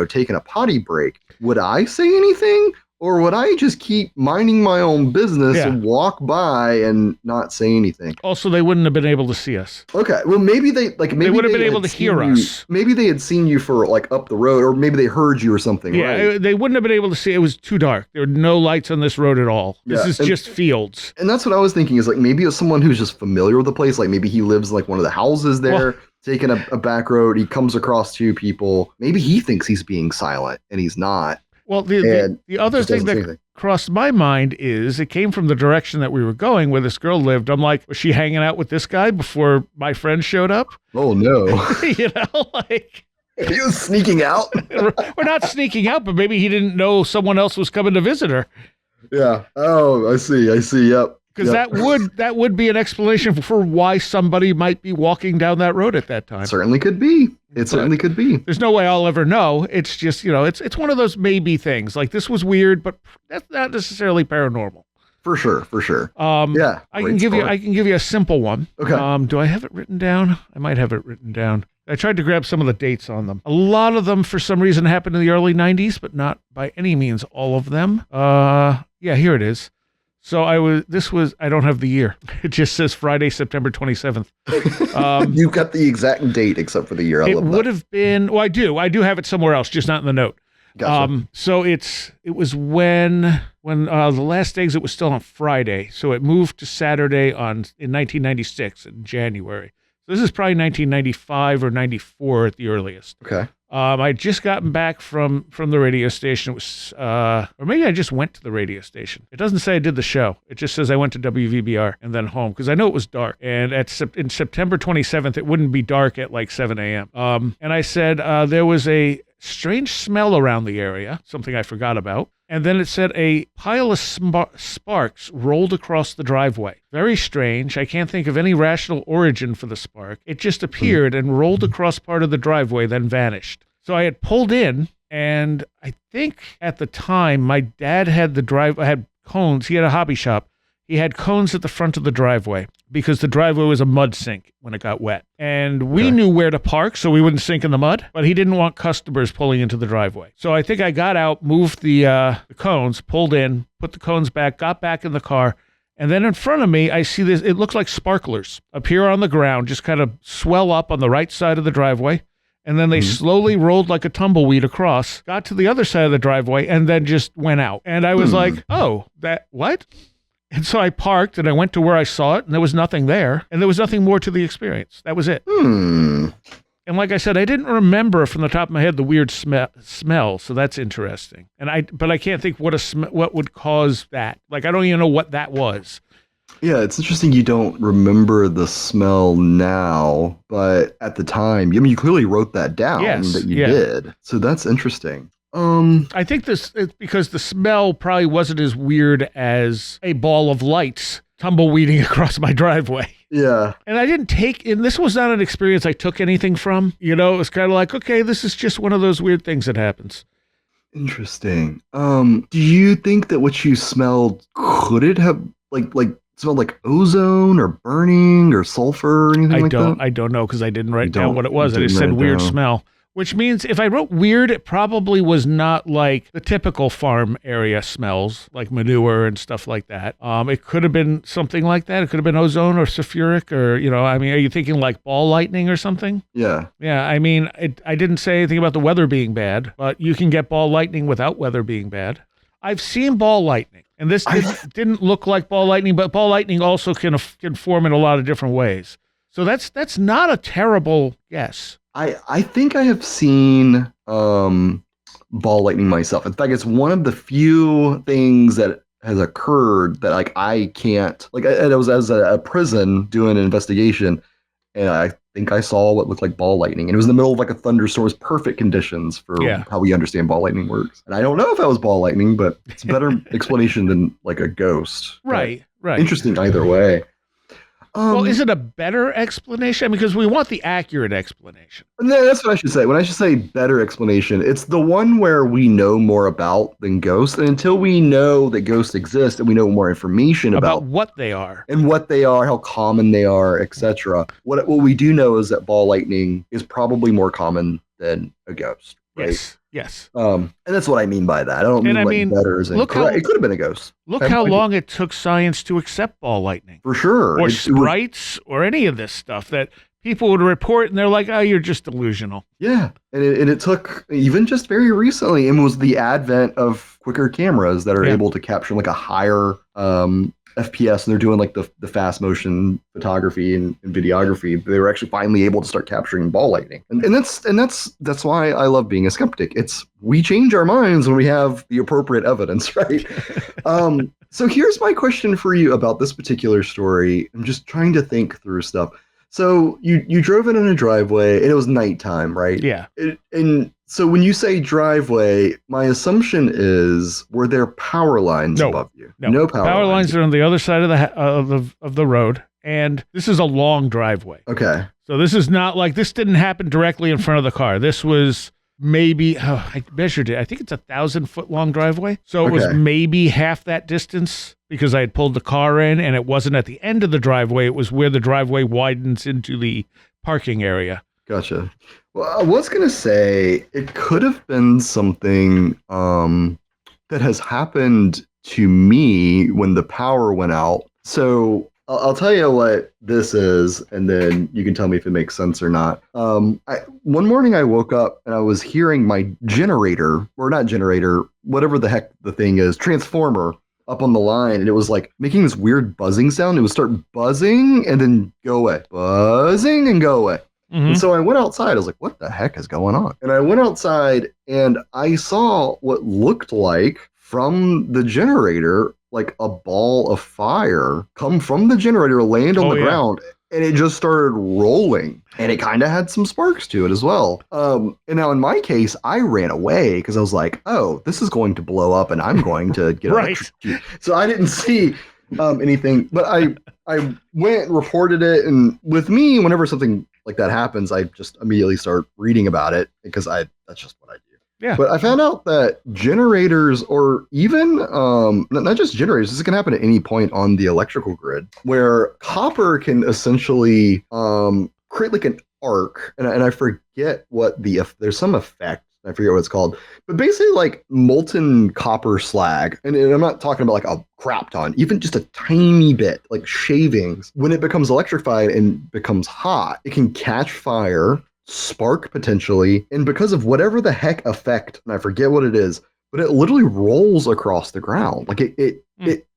taking a potty break. Would I say anything? Or would I just keep minding my own business and walk by and not say anything? Also, they wouldn't have been able to see us. Okay, well, maybe they would have been able to hear us. Maybe they had seen you for up the road, or maybe they heard you or something. Yeah, right? They wouldn't have been able to see. It was too dark. There were no lights on this road at all. This is just fields. And that's what I was thinking is maybe it's someone who's just familiar with the place. Like maybe he lives in one of the houses there. Well, taking a back road, he comes across two people. Maybe he thinks he's being silent and he's not. Well, the other thing that crossed my mind is it came from the direction that we were going where this girl lived. I'm like, was she hanging out with this guy before my friend showed up? Oh, no. You know, like... He was sneaking out? We're not sneaking out, but maybe he didn't know someone else was coming to visit her. Yeah. Oh, I see. Yep. Because that would be an explanation for why somebody might be walking down that road at that time. Certainly could be. Certainly could be. There's no way I'll ever know. It's just, it's one of those maybe things. Like, this was weird, but that's not necessarily paranormal. For sure. Yeah. I can give you a simple one. Okay. Do I have it written down? I might have it written down. I tried to grab some of the dates on them. A lot of them, for some reason, happened in the early 90s, but not by any means all of them. Yeah, here it is. So I don't have the year. It just says Friday, September 27th. You've got the exact date except for the year. It would have been, well, I do have it somewhere else, just not in the note. Gotcha. So it was when the last exit was still on Friday. So it moved to Saturday in 1996 in January. So this is probably 1995 or 94 at the earliest. Okay. I just gotten back from the radio station. It was, or maybe I just went to the radio station. It doesn't say I did the show. It just says I went to WVBR and then home because I know it was dark. And in September 27th, it wouldn't be dark at like 7 a.m. And I said there was a strange smell around the area, something I forgot about. And then it said a pile of sparks rolled across the driveway. Very strange. I can't think of any rational origin for the spark. It just appeared and rolled across part of the driveway, then vanished. So I had pulled in, and I think at the time my dad had had cones. He had a hobby shop. He had cones at the front of the driveway because the driveway was a mud sink when it got wet. And we knew where to park so we wouldn't sink in the mud, but he didn't want customers pulling into the driveway. So I think I got out, moved the cones, pulled in, put the cones back, got back in the car. And then in front of me, I see this, it looks like sparklers appear on the ground, just kind of swell up on the right side of the driveway. And then they slowly rolled like a tumbleweed across, got to the other side of the driveway, and then just went out. And I was like, oh, what? And so I parked and I went to where I saw it and there was nothing there and there was nothing more to the experience. That was it. And like I said, I didn't remember from the top of my head the weird smell. So that's interesting. But I can't think what would cause that. Like, I don't even know what that was. Yeah, it's interesting you don't remember the smell now, but at the time, you clearly wrote that down that you did. So that's interesting. I think it's because the smell probably wasn't as weird as a ball of lights tumbleweeding across my driveway. Yeah. And I didn't this was not an experience I took anything from. It was kind of like, okay, this is just one of those weird things that happens. Interesting. Do you think that what you smelled, could it have like smelled like ozone or burning or sulfur or anything like that? I don't know because I didn't write down what it was. I just said weird smell. Which means if I wrote weird, it probably was not like the typical farm area smells, like manure and stuff like that. It could have been something like that. It could have been ozone or sulfuric or, are you thinking like ball lightning or something? Yeah. Yeah, I didn't say anything about the weather being bad, but you can get ball lightning without weather being bad. I've seen ball lightning, and this didn't look like ball lightning, but ball lightning also can form in a lot of different ways. So that's not a terrible guess. I think I have seen ball lightning myself. In fact, it's one of the few things that has occurred that I can't, I was as a prison doing an investigation, and I think I saw what looked like ball lightning, and it was in the middle of a thunderstorm. It was perfect conditions for how we understand ball lightning works. And I don't know if that was ball lightning, but it's a better explanation than a ghost. Right. Interesting either way. Well, is it a better explanation? Because we want the accurate explanation. No, that's what I should say. When I should say better explanation, it's the one where we know more about than ghosts. And until we know that ghosts exist and we know more information about what they are and what they are, how common they are, etc. What we do know is that ball lightning is probably more common than a ghost. Right? Yes. And that's what I mean by that. I don't mean better as in correct. It could have been a ghost. Look how long it took science to accept ball lightning. For sure. Or sprites or any of this stuff that people would report and they're like, oh, you're just delusional. Yeah. And it took even just very recently, and was the advent of quicker cameras that are able to capture a higher FPS and they're doing like the fast motion photography and videography, they were actually finally able to start capturing ball lightning. And that's why I love being a skeptic. We change our minds when we have the appropriate evidence, right? So here's my question for you about this particular story. I'm just trying to think through stuff. So you drove in on a driveway and it was nighttime, right? Yeah. And so when you say driveway, my assumption is, were there power lines above you? No power lines are on the other side of the road, and this is a long driveway. Okay. So this is not like, this didn't happen directly in front of the car. This was maybe, I measured it. I think it's 1,000-foot long driveway. So it was maybe half that distance because I had pulled the car in, and it wasn't at the end of the driveway. It was where the driveway widens into the parking area. Gotcha. Well, I was going to say it could have been something that has happened to me when the power went out. So I'll tell you what this is, and then you can tell me if it makes sense or not. One morning I woke up and I was hearing my generator, or not generator, whatever the heck the thing is, transformer, up on the line, and it was like making this weird buzzing sound. It would start buzzing and then go away, buzzing and go away. Mm-hmm. And so I went outside. I was like, what the heck is going on? And I went outside and I saw what looked like from the generator, like a ball of fire come from the generator, land on the ground, and it just started rolling. And it kind of had some sparks to it as well. And now in my case, I ran away because I was like, oh, this is going to blow up and I'm going to get electrocuted. So I didn't see anything, but I went and reported it. And with me, whenever something like that happens, I just immediately start reading about it because that's just what I do. Yeah. But I found out that generators, or even not just generators, this can happen at any point on the electrical grid, where copper can essentially create like an arc, and I forget what there's some effect. I forget what it's called, but basically like molten copper slag, and I'm not talking about like a crap ton, even just a tiny bit, like shavings. When it becomes electrified and becomes hot, it can catch fire, spark potentially, and because of whatever the heck effect, and I forget what it is, but it literally rolls across the ground. Like it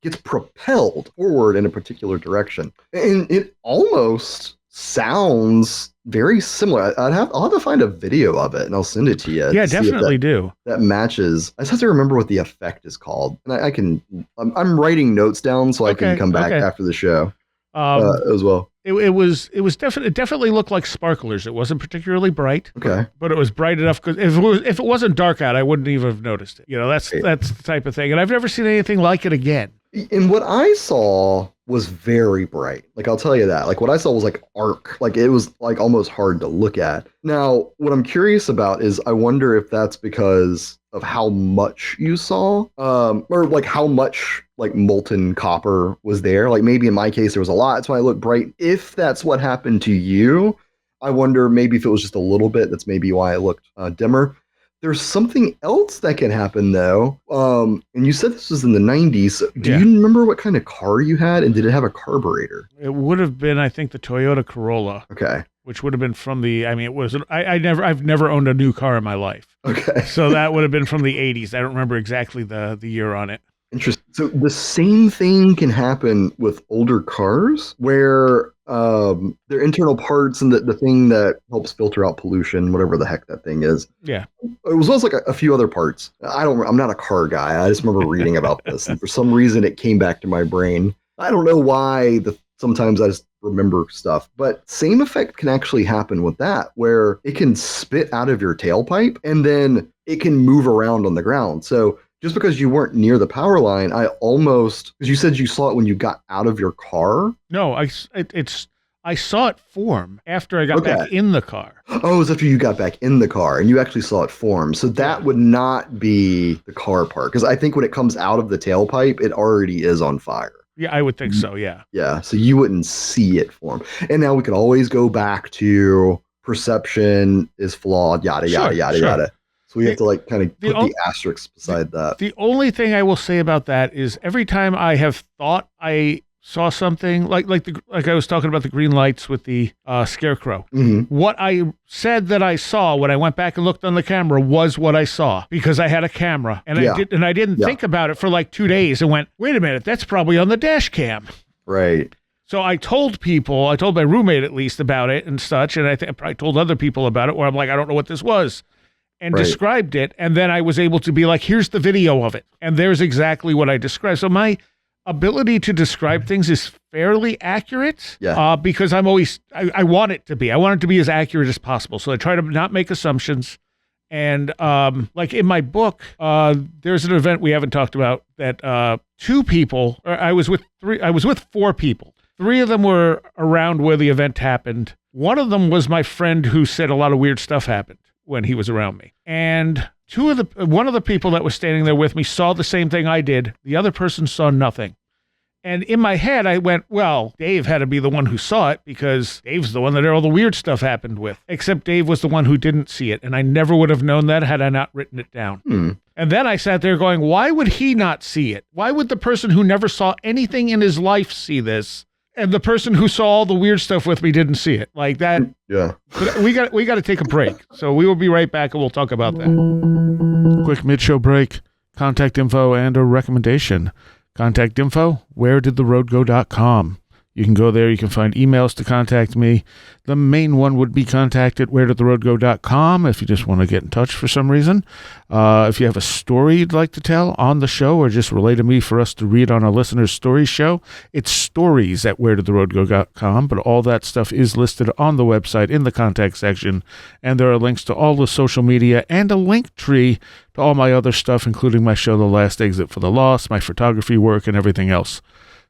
gets propelled forward in a particular direction, and it almost sounds very similar. I'll have to find a video of it and I'll send it to you. Yeah, definitely do. That matches. I just have to remember what the effect is called, and I'm writing notes down so I can come back after the show as well. It definitely looked like sparklers. It wasn't particularly bright. Okay. But it was bright enough because if it wasn't dark out, I wouldn't even have noticed it. You know, that's the type of thing. And I've never seen anything like it again. And what I saw was very bright. Like, I'll tell you that. Like, what I saw was like arc. Like, it was like almost hard to look at. Now, what I'm curious about is I wonder if that's because of how much you saw, or like how much like molten copper was there. Like, maybe in my case, there was a lot. That's why it looked bright. If that's what happened to you, I wonder maybe if it was just a little bit, that's maybe why it looked dimmer. There's something else that can happen, though. And you said this was in the 90s. Do you remember what kind of car you had? And did it have a carburetor? It would have been, I think, the Toyota Corolla. Okay. Which would have been from I've never owned a new car in my life. Okay. So that would have been from the 80s. I don't remember exactly the year on it. Interesting. So the same thing can happen with older cars where their internal parts and the thing that helps filter out pollution, whatever the heck that thing is. Yeah. It was also like a few other parts. I'm not a car guy. I just remember reading about this. And for some reason it came back to my brain. I don't know why sometimes I just remember stuff, but same effect can actually happen with that, where it can spit out of your tailpipe and then it can move around on the ground. So just because you weren't near the power line, because you said you saw it when you got out of your car? No, I saw it form after I got back in the car. Oh, it was after you got back in the car and you actually saw it form. So that would not be the car part, because I think when it comes out of the tailpipe, it already is on fire. Yeah, I would think so, yeah. Yeah, so you wouldn't see it form. And now we could always go back to perception is flawed, yada, yada, yada, yada. So we have to like kind of put the asterisks beside that. The only thing I will say about that is every time I have thought I saw something like I was talking about the green lights with the scarecrow. Mm-hmm. What I said that I saw when I went back and looked on the camera was what I saw because I had a camera and I didn't think about it for like 2 days and went, wait a minute, that's probably on the dash cam. Right. So I told my roommate at least about it and such, and I probably told other people about it where I'm like, I don't know what this was, and described it, and then I was able to be like, here's the video of it, and there's exactly what I described. So my ability to describe things is fairly accurate because I'm always, I want it to be. I want it to be as accurate as possible. So I try to not make assumptions. And like in my book, there's an event we haven't talked about that two people, or I was with 4 people. 3 of them were around where the event happened. One of them was my friend who said a lot of weird stuff happened when he was around me. And one of the people that was standing there with me saw the same thing I did. The other person saw nothing. And in my head, I went, well, Dave had to be the one who saw it because Dave's the one that all the weird stuff happened with. Except Dave was the one who didn't see it. And I never would have known that had I not written it down. And then I sat there going, why would he not see it? Why would the person who never saw anything in his life see this? And the person who saw all the weird stuff with me didn't see it. Like that. Yeah. But we got to take a break. So we will be right back and we'll talk about that. Quick mid-show break. Contact info and a recommendation. Contact info, wheredidtheroadgo.com. You can go there. You can find emails to contact me. The main one would be contact at wheredidtheroadgo.com if you just want to get in touch for some reason. If you have a story you'd like to tell on the show or just relay to me for us to read on our listeners' story show, it's stories at wheredidtheroadgo.com, but all that stuff is listed on the website in the contact section, and there are links to all the social media and a link tree to all my other stuff, including my show, The Last Exit for the Lost, my photography work, and everything else.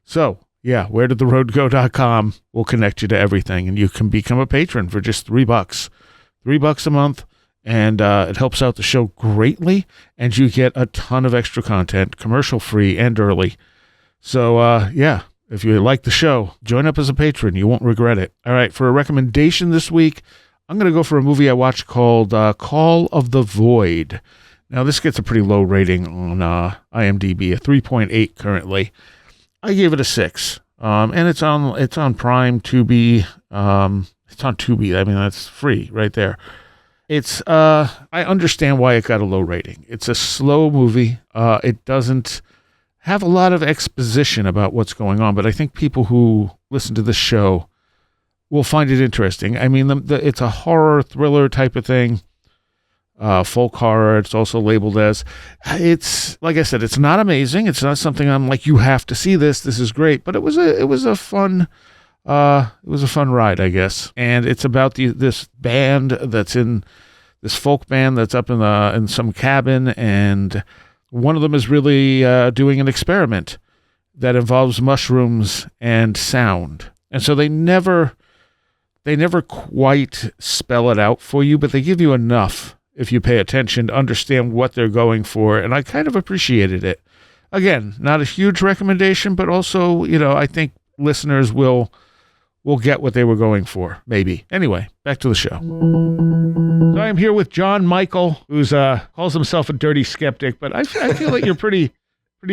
So, yeah, wheredidtheroadgo.com will connect you to everything, and you can become a patron for just $3. $3 a month, and it helps out the show greatly, and you get a ton of extra content, commercial-free and early. So, yeah, if you like the show, join up as a patron. You won't regret it. All right, for a recommendation this week, I'm going to go for a movie I watched called Call of the Void. Now, this gets a pretty low rating on IMDb, a 3.8 currently. I gave it a 6, and it's on Prime, Tubi. It's on Tubi. I mean, that's free right there. It's I understand why it got a low rating. It's a slow movie. It doesn't have a lot of exposition about what's going on, but I think people who listen to this show will find it interesting. I mean, it's a horror thriller type of thing. Folk horror, it's also labeled as. It's, like I said, it's not amazing. It's not something I'm like, you have to see this. This is great. But it was a fun ride, I guess. And it's about this band that's in this folk band that's up in some cabin, and one of them is really doing an experiment that involves mushrooms and sound. And so they never quite spell it out for you, but they give you enough if you pay attention to understand what they're going for, and I kind of appreciated it. Again, not a huge recommendation, but also, I think listeners will get what they were going for, maybe. Anyway, back to the show. So I'm here with Jon Michael, who's calls himself a dirty skeptic, but I feel like you're pretty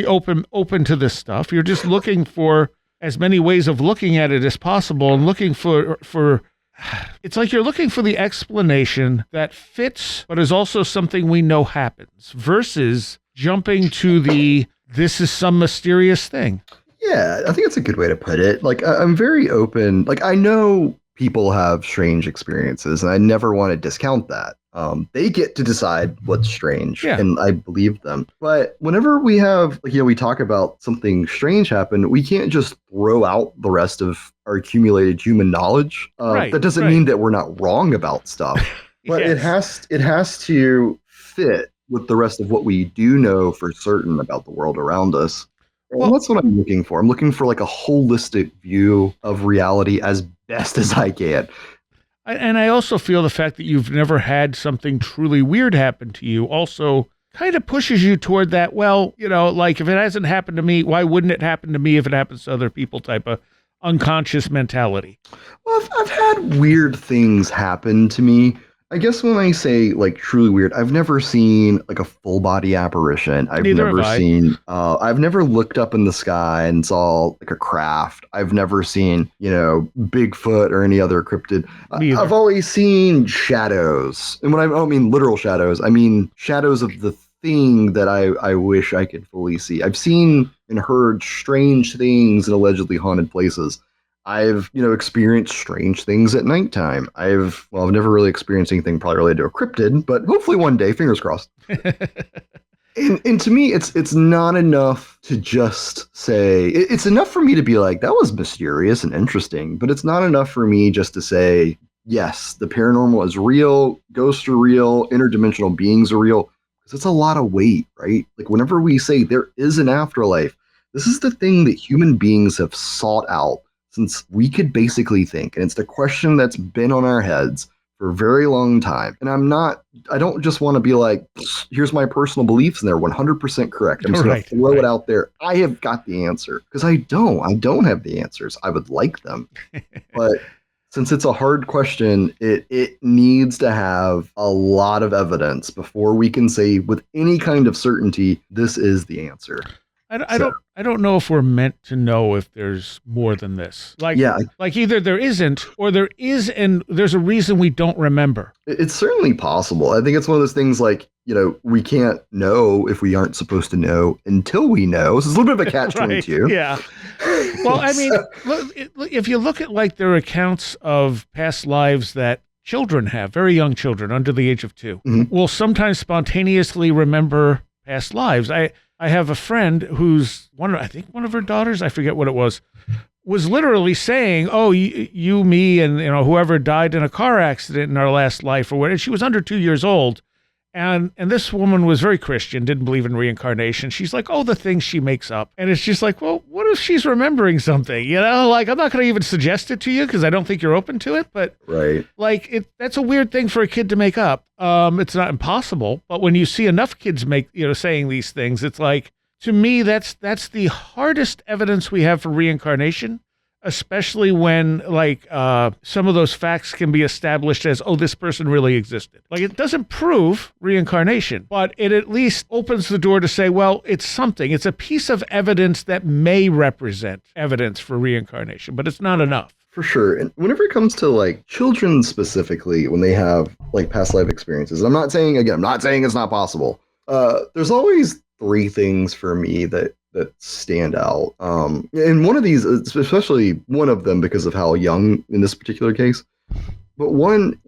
open to this stuff. You're just looking for as many ways of looking at it as possible, and looking for it's like you're looking for the explanation that fits, but is also something we know happens, versus jumping to this is some mysterious thing. Yeah, I think that's a good way to put it. Like, I'm very open. Like, I know people have strange experiences, and I never want to discount that. They get to decide what's strange, and I believe them. But whenever we have, we talk about something strange happen, we can't just throw out the rest of our accumulated human knowledge. That doesn't mean that we're not wrong about stuff, but it has to fit with the rest of what we do know for certain about the world around us. Well, that's what I'm looking for. I'm looking for like a holistic view of reality as best as I can. And I also feel the fact that you've never had something truly weird happen to you also kind of pushes you toward that, like if it hasn't happened to me, why wouldn't it happen to me if it happens to other people type of unconscious mentality. Well, I've had weird things happen to me. I guess when I say like truly weird, I've never seen like a full body apparition. Neither have I. I've never looked up in the sky and saw like a craft. I've never seen, Bigfoot or any other cryptid. Me either. I've always seen shadows. And when I don't mean literal shadows, I mean shadows of the thing that I wish I could fully see. I've seen and heard strange things in allegedly haunted places. I've, experienced strange things at nighttime. I've never really experienced anything probably related to a cryptid, but hopefully one day, fingers crossed. And to me, it's not enough to just say, it's enough for me to be like, that was mysterious and interesting, but it's not enough for me just to say, yes, the paranormal is real, ghosts are real, interdimensional beings are real, because it's a lot of weight, right? Like whenever we say there is an afterlife, this is the thing that human beings have sought out since we could basically think. And it's the question that's been on our heads for a very long time. And I don't just want to be like, here's my personal beliefs and they're 100% correct. I'm just going to throw it out there. I have got the answer, because I don't have the answers. I would like them. But since it's a hard question, it needs to have a lot of evidence before we can say with any kind of certainty, this is the answer. I don't know if we're meant to know if there's more than this. Like either there isn't or there is, and there's a reason we don't remember. It's certainly possible. I think it's one of those things like, we can't know if we aren't supposed to know until we know. So it's a little bit of a catch-22. Right, yeah. Well, I mean, if you look at like their accounts of past lives that children have, very young children under the age of 2, will sometimes spontaneously remember past lives. I have a friend who's one of her daughters, I forget what it was literally saying, "Oh, you, me, and whoever died in a car accident in our last life," or what. And she was under 2 years old, and this woman was very Christian, didn't believe in reincarnation. She's like, "Oh, the things she makes up," and it's just like, well, what if she's remembering something? Like I'm not going to even suggest it to you because I don't think you're open to it. But right, like that's a weird thing for a kid to make up. It's not impossible, but when you see enough kids saying these things, it's like, to me, that's the hardest evidence we have for reincarnation, especially when some of those facts can be established as, oh, this person really existed. Like it doesn't prove reincarnation, but it at least opens the door to say, well, it's something. It's a piece of evidence that may represent evidence for reincarnation, but it's not enough. For sure. And whenever it comes to like children specifically, when they have like past life experiences, I'm not saying it's not possible. There's always 3 things for me that stand out. And one of these, especially one of them because of how young in this particular case, but one,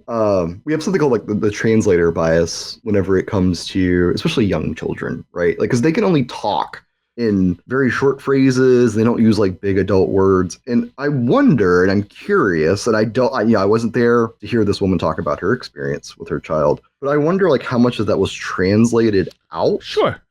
we have something called like the translator bias whenever it comes to especially young children, right? Like, because they can only talk in very short phrases. They don't use like big adult words. And I wonder, and I'm curious, and I wasn't there to hear this woman talk about her experience with her child, but I wonder like how much of that was translated out. Sure.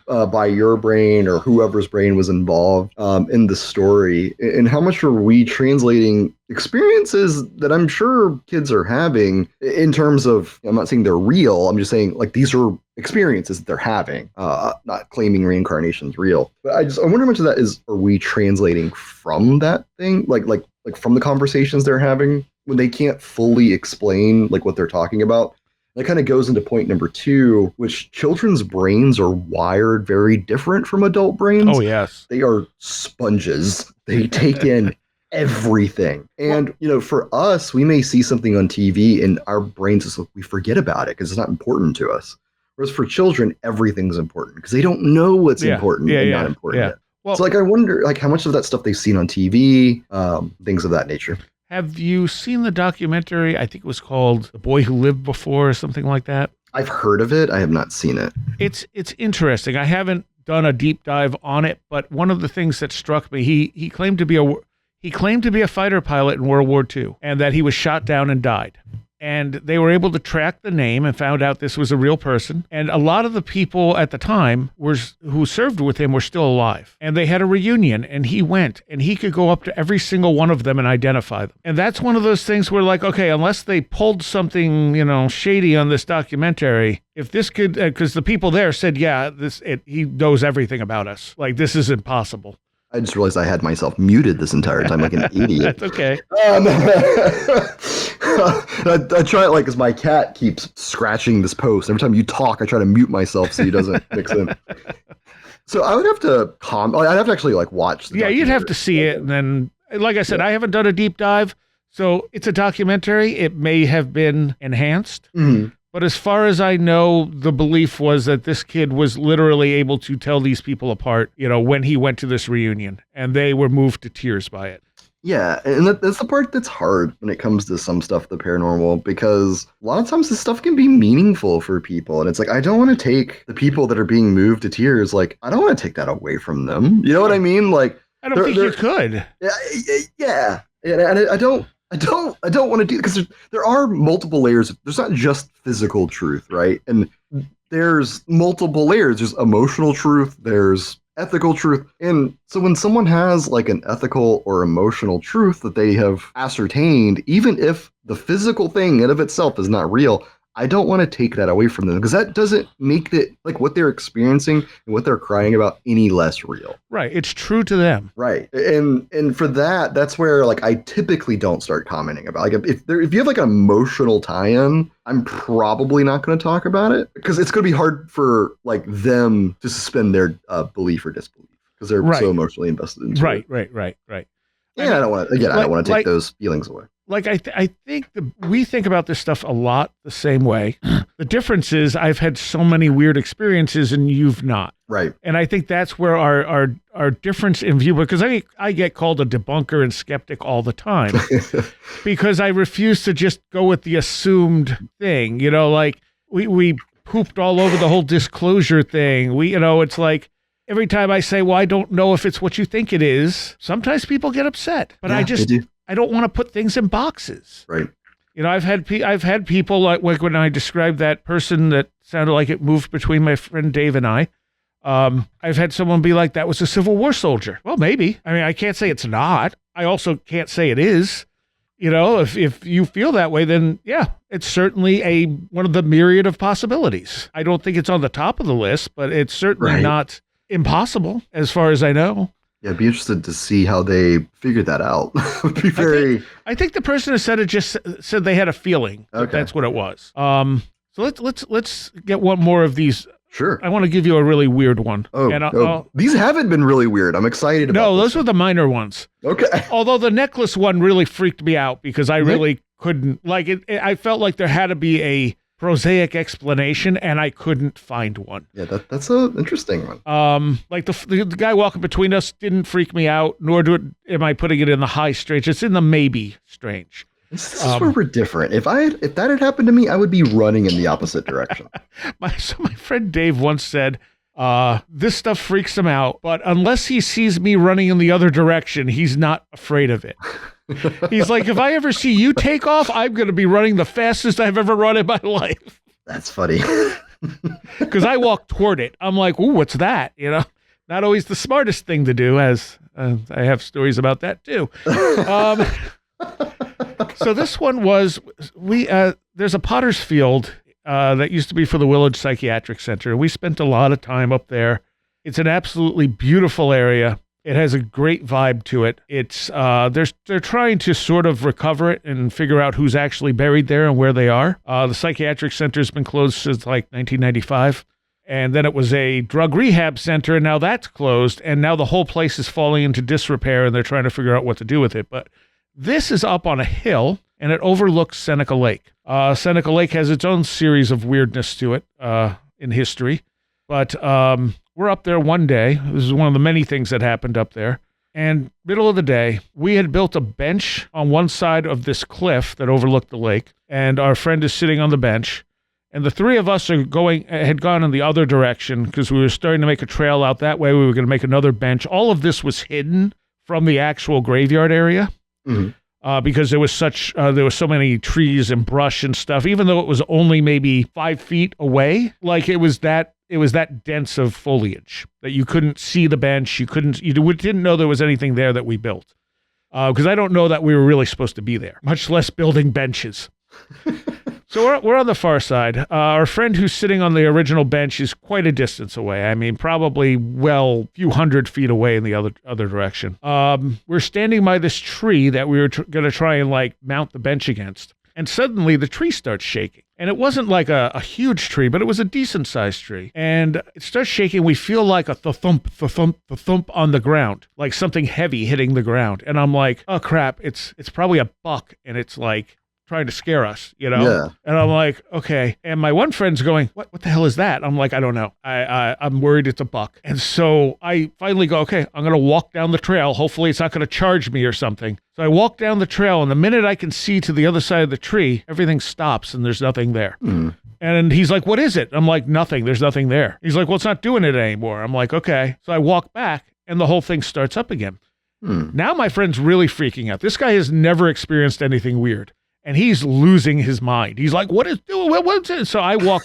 By your brain or whoever's brain was involved in the story, and how much are we translating experiences that I'm sure kids are having in terms of, I'm not saying they're real, I'm just saying like these are experiences that they're having, not claiming reincarnation is real. But I wonder how much of that are we translating from that thing, like from the conversations they're having when they can't fully explain like what they're talking about. That kind of goes into point number 2, which children's brains are wired very different from adult brains. Oh, yes. They are sponges. They take in everything. And, for us, we may see something on TV and our brains we forget about it because it's not important to us. Whereas for children, everything's important because they don't know what's important and not important yet. Well, so I wonder how much of that stuff they've seen on TV, things of that nature. Have you seen the documentary? I think it was called The Boy Who Lived Before or something like that. I've heard of it. I have not seen it. It's interesting. I haven't done a deep dive on it, but one of the things that struck me, he claimed to be a fighter pilot in World War II and that he was shot down and died. And they were able to track the name and found out this was a real person. And a lot of the people at the time who served with him were still alive. And they had a reunion and he went and he could go up to every single one of them and identify them. And that's one of those things where like, okay, unless they pulled something, shady on this documentary, if this could, because the people there said, yeah, he knows everything about us. Like this is impossible. I just realized I had myself muted this entire time like an idiot. That's okay. I try it like because my cat keeps scratching this post. Every time you talk, I try to mute myself so he doesn't mix in. So I would have to I'd have to actually like watch. Yeah, you'd have to see it, and then, like I said, I haven't done a deep dive, so it's a documentary. It may have been enhanced, but as far as I know, the belief was that this kid was literally able to tell these people apart. When he went to this reunion, and they were moved to tears by it. Yeah, and that's the part that's hard when it comes to some stuff, the paranormal, because a lot of times this stuff can be meaningful for people. And it's like, I don't want to take the people that are being moved to tears. Like, I don't want to take that away from them. You know what I mean? Like, I don't think you could. Yeah. And I don't want to do it because there are multiple layers. There's not just physical truth, right? And there's multiple layers. There's emotional truth. There's ethical truth. And so when someone has like an ethical or emotional truth that they have ascertained, even if the physical thing in of itself is not real, I don't want to take that away from them because that doesn't make it like what they're experiencing and what they're crying about any less real. Right. It's true to them. Right. And for that's where like I typically don't start commenting about like if you have like an emotional tie-in, I'm probably not going to talk about it because it's going to be hard for like them to suspend their belief or disbelief because they're so emotionally invested into it. Right. Yeah, I don't want to take those feelings away. Like I think we think about this stuff a lot the same way. The difference is I've had so many weird experiences and you've not. Right. And I think that's where our difference in view, because I get called a debunker and skeptic all the time because I refuse to just go with the assumed thing. Like we pooped all over the whole disclosure thing. It's like every time I say, well, I don't know if it's what you think it is, sometimes people get upset, but I don't want to put things in boxes. Right. I've had people like when I described that person that sounded like it moved between my friend Dave and I. I've had someone be like, that was a Civil War soldier. Well, maybe. I mean, I can't say it's not. I also can't say it is. If you feel that way, then yeah, it's certainly one of the myriad of possibilities. I don't think it's on the top of the list, but it's certainly not impossible as far as I know. Yeah, I'd be interested to see how they figured that out. Would be very. I think the person who said it just said they had a feeling that that's what it was. So let's get one more of these. Sure. I want to give you a really weird one. These haven't been really weird. I'm excited about. No, those were the minor ones. Okay. Although the necklace one really freaked me out because I really couldn't like it. I felt like there had to be a prosaic explanation, and I couldn't find one. Yeah, that's an interesting one. Like the guy walking between us didn't freak me out, nor am I putting it in the high strange. It's in the maybe strange. This is where we're different. If that had happened to me, I would be running in the opposite direction. My friend Dave once said, this stuff freaks him out, but unless he sees me running in the other direction, he's not afraid of it. He's like, if I ever see you take off, I'm going to be running the fastest I've ever run in my life. That's funny. Because I walk toward it. I'm like, ooh, what's that? Not always the smartest thing to do, as I have stories about that too. So this one was, there's a Potter's Field that used to be for the Willage Psychiatric Center. And we spent a lot of time up there. It's an absolutely beautiful area. It has a great vibe to it. It's they're trying to sort of recover it and figure out who's actually buried there and where they are. The psychiatric center's been closed since like 1995. And then it was a drug rehab center, and now that's closed. And now the whole place is falling into disrepair, and they're trying to figure out what to do with it. But this is up on a hill, and it overlooks Seneca Lake. Seneca Lake has its own series of weirdness to it in history. But we're up there one day. This is one of the many things that happened up there. And middle of the day, we had built a bench on one side of this cliff that overlooked the lake. And our friend is sitting on the bench. And the three of us had gone in the other direction because we were starting to make a trail out that way. We were going to make another bench. All of this was hidden from the actual graveyard area. Mm-hmm. Because there was so many trees and brush and stuff, even though it was only maybe 5 feet away, like it was that dense of foliage that you couldn't see the bench. You didn't know there was anything there that we built. Because I don't know that we were really supposed to be there, much less building benches. So we're on the far side. Our friend who's sitting on the original bench is quite a distance away. I mean, probably a few hundred feet away in the other direction. We're standing by this tree that we were going to try and like mount the bench against. And suddenly the tree starts shaking. And it wasn't like a huge tree, but it was a decent sized tree. And it starts shaking. We feel like a thump on the ground, like something heavy hitting the ground. And I'm like, oh crap, it's probably a buck, and it's like trying to scare us, you know? Yeah. And I'm like, okay. And my one friend's going, what the hell is that? I'm like, I don't know. I'm worried it's a buck. And so I finally go, okay, I'm going to walk down the trail. Hopefully it's not going to charge me or something. So I walk down the trail, and the minute I can see to the other side of the tree, everything stops and there's nothing there. And he's like, what is it? I'm like, nothing. There's nothing there. He's like, well, it's not doing it anymore. I'm like, okay. So I walk back and the whole thing starts up again. Now my friend's really freaking out. This guy has never experienced anything weird. And he's losing his mind. He's like, what is doing? What's it? So I walk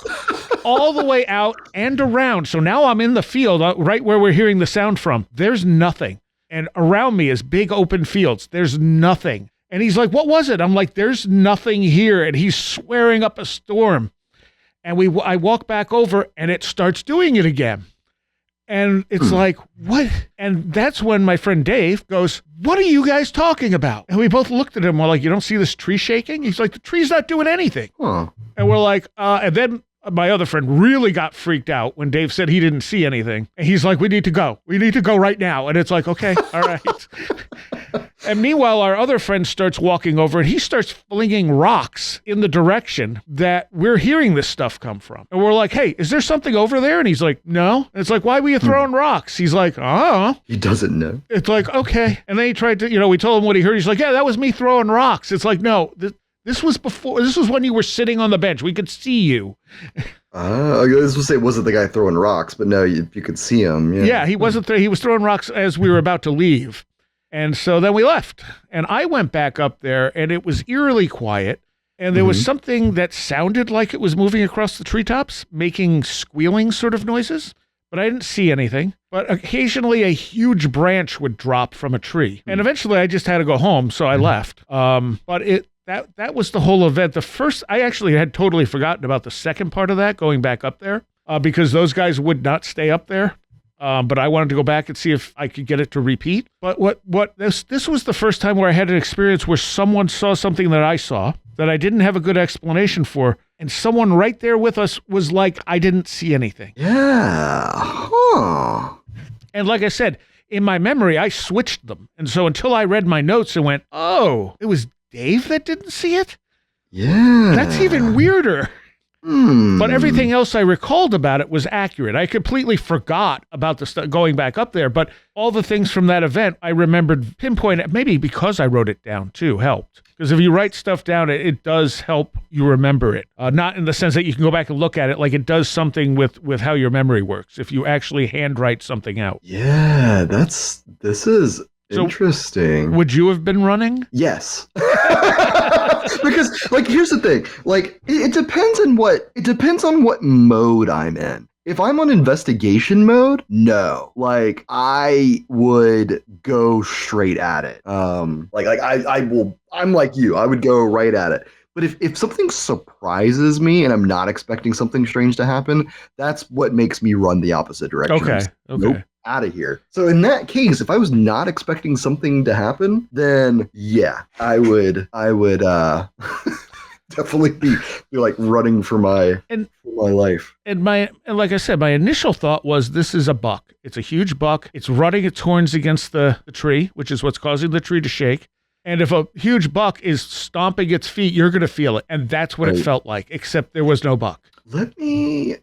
all the way out and around. So now I'm in the field right where we're hearing the sound from. There's nothing. And around me is big open fields. There's nothing. And he's like, what was it? I'm like, there's nothing here. And he's swearing up a storm. And I walk back over, and it starts doing it again. And it's like, what? And that's when my friend Dave goes, what are you guys talking about? And we both looked at him. We're like, you don't see this tree shaking? He's like, the tree's not doing anything. And we're like, and then my other friend really got freaked out when Dave said he didn't see anything. And he's like, we need to go. We need to go right now. And it's like, okay, all right. And meanwhile, our other friend starts walking over, and he starts flinging rocks in the direction that we're hearing this stuff come from. And we're like, hey, is there something over there? And he's like, no. And it's like, why were you throwing rocks? He's like, oh. He doesn't know. It's like, okay. And then he tried to, we told him what he heard. He's like, yeah, that was me throwing rocks. It's like, no, this was before. This was when you were sitting on the bench. We could see you. I was going to say it wasn't the guy throwing rocks, but no, you could see him. Yeah, he wasn't there. He was throwing rocks as we were about to leave. And so then we left, and I went back up there, and it was eerily quiet, and there was something that sounded like it was moving across the treetops, making squealing sort of noises, but I didn't see anything. But occasionally a huge branch would drop from a tree, and eventually I just had to go home, so I left. But that was the whole event. I actually had totally forgotten about the second part of that, going back up there, because those guys would not stay up there. But I wanted to go back and see if I could get it to repeat. But this was the first time where I had an experience where someone saw something that I saw that I didn't have a good explanation for, and someone right there with us was like, I didn't see anything. Yeah. Huh. And like I said, in my memory, I switched them. And so until I read my notes and went, oh, it was Dave that didn't see it? Yeah. That's even weirder. But everything else I recalled about it was accurate. I completely forgot about the stuff going back up there, but all the things from that event I remembered pinpoint. Maybe because I wrote it down too helped. Because if you write stuff down, it does help you remember it. Not in the sense that you can go back and look at it, like it does something with how your memory works. If you actually handwrite something out. Yeah, this is interesting. Would you have been running? Yes. Because here's the thing, it depends on what mode I'm in. If I'm on investigation mode, no. I would go straight at it. I'm like you, I would go right at it. But if something surprises me and I'm not expecting something strange to happen, that's what makes me run the opposite direction. Okay. Nope. Out of here. So in that case, if I was not expecting something to happen, then yeah, I would definitely be running for my life. And like I said, my initial thought was this is a buck. It's a huge buck. It's running its horns against the tree, which is what's causing the tree to shake. And if a huge buck is stomping its feet, you're going to feel it. And that's what it felt like, except there was no buck. Let me.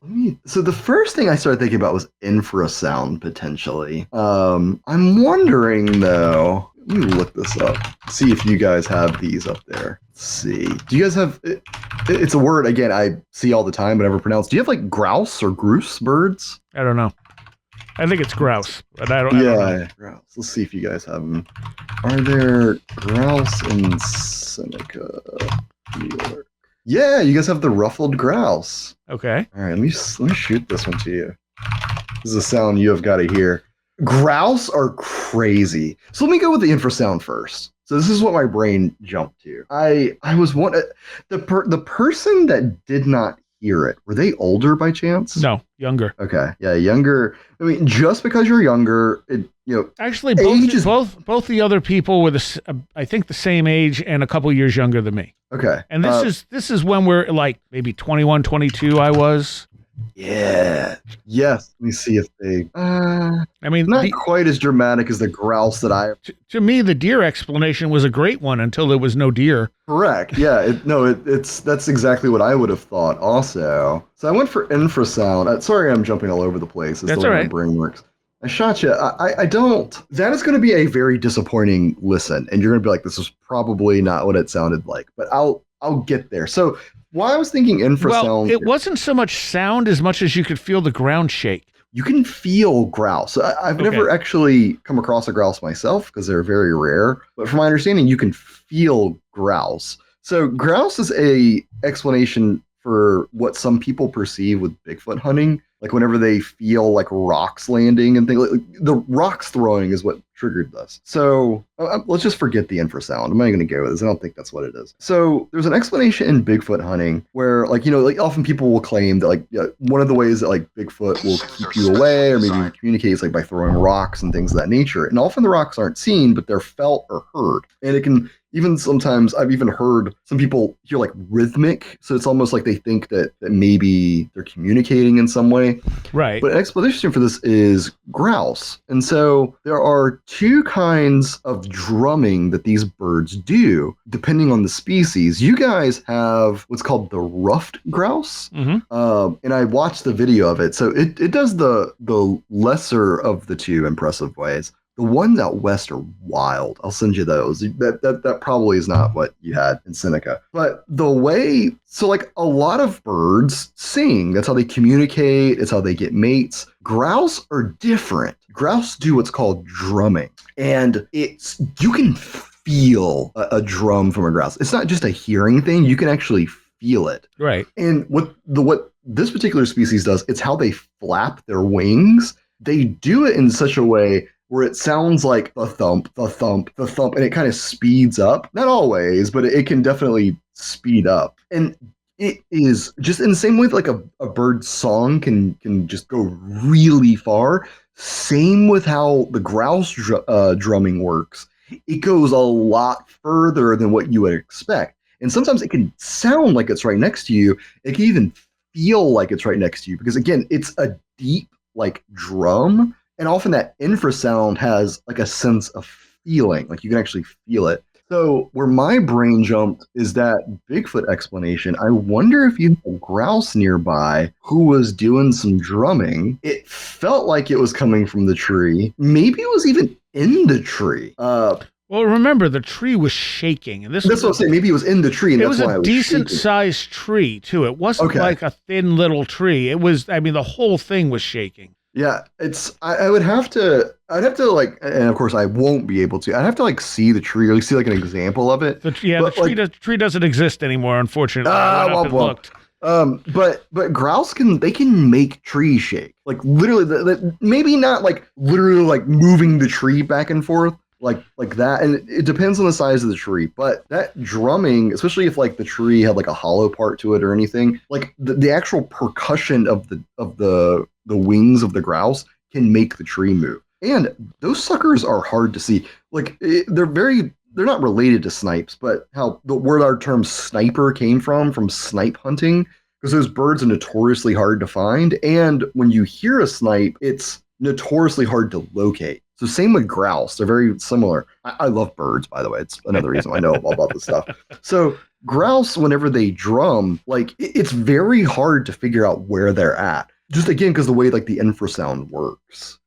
So the first thing I started thinking about was infrasound potentially. I'm wondering though. Let me look this up. See if you guys have these up there. Let's see. Do you guys have? It's a word again I see all the time but never pronounce. Do you have grouse or grouse birds? I don't know. I think it's grouse, but I don't. Yeah, grouse. Let's see if you guys have them. Are there grouse in Seneca, New York? Yeah, you guys have the ruffled grouse. Okay. All right, let me shoot this one to you. This is a sound you have got to hear. Grouse are crazy. So let me go with the infrasound first. So this is what my brain jumped to. I was the person that did not hear it. Were they older by chance? No, younger. Okay. Yeah, younger. I mean, just because you're younger, Actually, age is both the other people were I think the same age and a couple years younger than me. okay. And this is when we're like maybe 21, 22 I was. Yeah. Yes. Let me see if they. I mean, Not quite as dramatic as the grouse that I. To me, the deer explanation was a great one until there was no deer. Correct. Yeah. That's exactly what I would have thought. Also, so I went for infrasound. Sorry, I'm jumping all over the place. It's That's the way all right. my brain works. I shot you. I don't. That is going to be a very disappointing listen, and you're going to be like, "This is probably not what it sounded like." But I'll get there. So, why I was thinking infrasound. Well, it wasn't so much sound as much as you could feel the ground shake. You can feel grouse. I've never actually come across a grouse myself because they're very rare. But from my understanding, you can feel grouse. So grouse is a explanation for what some people perceive with Bigfoot hunting. Like whenever they feel like rocks landing and things, like the rocks throwing is what triggered this. So let's just forget the infrasound. I'm not going to go with this. I don't think that's what it is. So there's an explanation in Bigfoot hunting where like often people will claim that like one of the ways that like Bigfoot will keep you away or maybe communicate is like by throwing rocks and things of that nature. And often the rocks aren't seen, but they're felt or heard. And it can even sometimes I've even heard some people hear like rhythmic. So it's almost like they think that maybe they're communicating in some way. Right. But an explanation for this is grouse. And so there are two kinds of drumming that these birds do, depending on the species. You guys have what's called the ruffed grouse. Mm-hmm. And I watched the video of it. So it does the lesser of the two impressive ways. The ones out west are wild. I'll send you those. That probably is not what you had in Seneca. But the way, so like a lot of birds sing. That's how they communicate. It's how they get mates. Grouse are different. Grouse do what's called drumming. And you can feel a drum from a grouse. It's not just a hearing thing. You can actually feel it. Right. And what this particular species does, it's how they flap their wings. They do it in such a way where it sounds like the thump, the thump, the thump, and it kind of speeds up. Not always, but it can definitely speed up. And it is just in the same way that like a bird's song can just go really far. Same with how the grouse drumming works. It goes a lot further than what you would expect. And sometimes it can sound like it's right next to you. It can even feel like it's right next to you because, again, it's a deep like drum. And often that infrasound has like a sense of feeling, like you can actually feel it. So where my brain jumped is that Bigfoot explanation. I wonder if you had a grouse nearby who was doing some drumming. It felt like it was coming from the tree. Maybe it was even in the tree. Well, remember, the tree was shaking. And that's what I'm saying. Maybe it was in the tree. And it that's was why a it was decent-sized tree, too. It wasn't like a thin little tree. It was, I mean, the whole thing was shaking. Yeah, I'd have to like, and of course I won't be able to. I'd have to like see the tree or like see like an example of it. The tree doesn't exist anymore, unfortunately. I went up and looked. But grouse can make trees shake. Like literally, maybe not like literally like moving the tree back and forth like that. And it depends on the size of the tree. But that drumming, especially if like the tree had like a hollow part to it or anything, like the actual percussion of the wings of the grouse can make the tree move. And those suckers are hard to see. Like they're not related to snipes, but where our term sniper came from snipe hunting, because those birds are notoriously hard to find. And when you hear a snipe, it's notoriously hard to locate. So same with grouse. They're very similar. I love birds, by the way. It's another reason I know all about this stuff. So grouse, whenever they drum, like it's very hard to figure out where they're at. Just again, because the way like the infrasound works,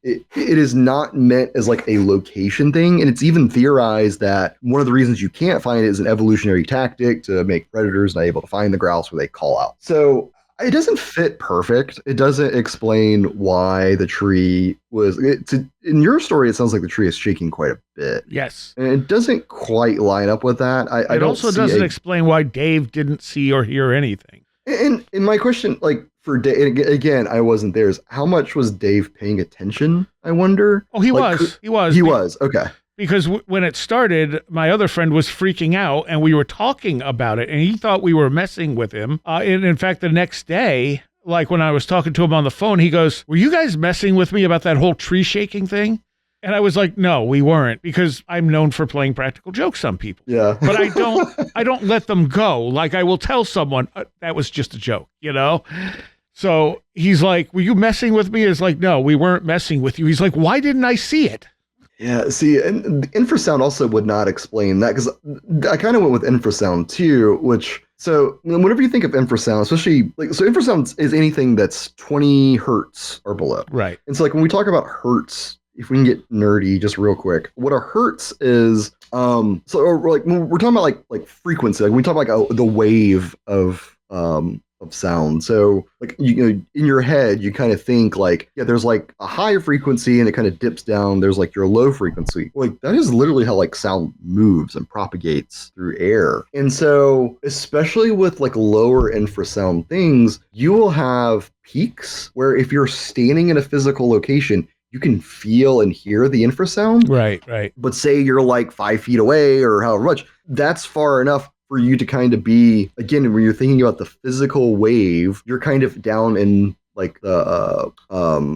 it is not meant as like a location thing. And it's even theorized that one of the reasons you can't find it is an evolutionary tactic to make predators not able to find the grouse where they call out. So it doesn't fit perfect. It doesn't explain why the tree was. In your story, it sounds like the tree is shaking quite a bit. Yes. And it doesn't quite line up with that. It also doesn't explain why Dave didn't see or hear anything. And my question, like for Dave, again, I wasn't there, is how much was Dave paying attention, I wonder? Oh, he was. He was. Okay. because when it started, my other friend was freaking out and we were talking about it and he thought we were messing with him. And in fact, the next day, like when I was talking to him on the phone, he goes, "Were you guys messing with me about that whole tree shaking thing?" And I was like, "No, we weren't," because I'm known for playing practical jokes on people. Yeah. But I don't let them go. Like I will tell someone that was just a joke, you know? So he's like, "Were you messing with me?" It's like, "No, we weren't messing with you." He's like, "Why didn't I see it?" Yeah, see, and infrasound also would not explain that, because I kind of went with infrasound too, which, so whenever you think of infrasound, especially, like, so infrasound is anything that's 20 hertz or below. Right. And so, like, when we talk about hertz, if we can get nerdy just real quick, what a hertz is, so or like when we're talking about like frequency, like when we talk about like the wave of sound. So like, you know, in your head, you kind of think like, yeah, there's like a high frequency and it kind of dips down. There's like your low frequency. Like that is literally how like sound moves and propagates through air. And so especially with like lower infrasound things, you will have peaks where if you're standing in a physical location, you can feel and hear the infrasound. Right. But say you're like 5 feet away or however much, that's far enough for you to kind of be, again, when you're thinking about the physical wave, you're kind of down in like the,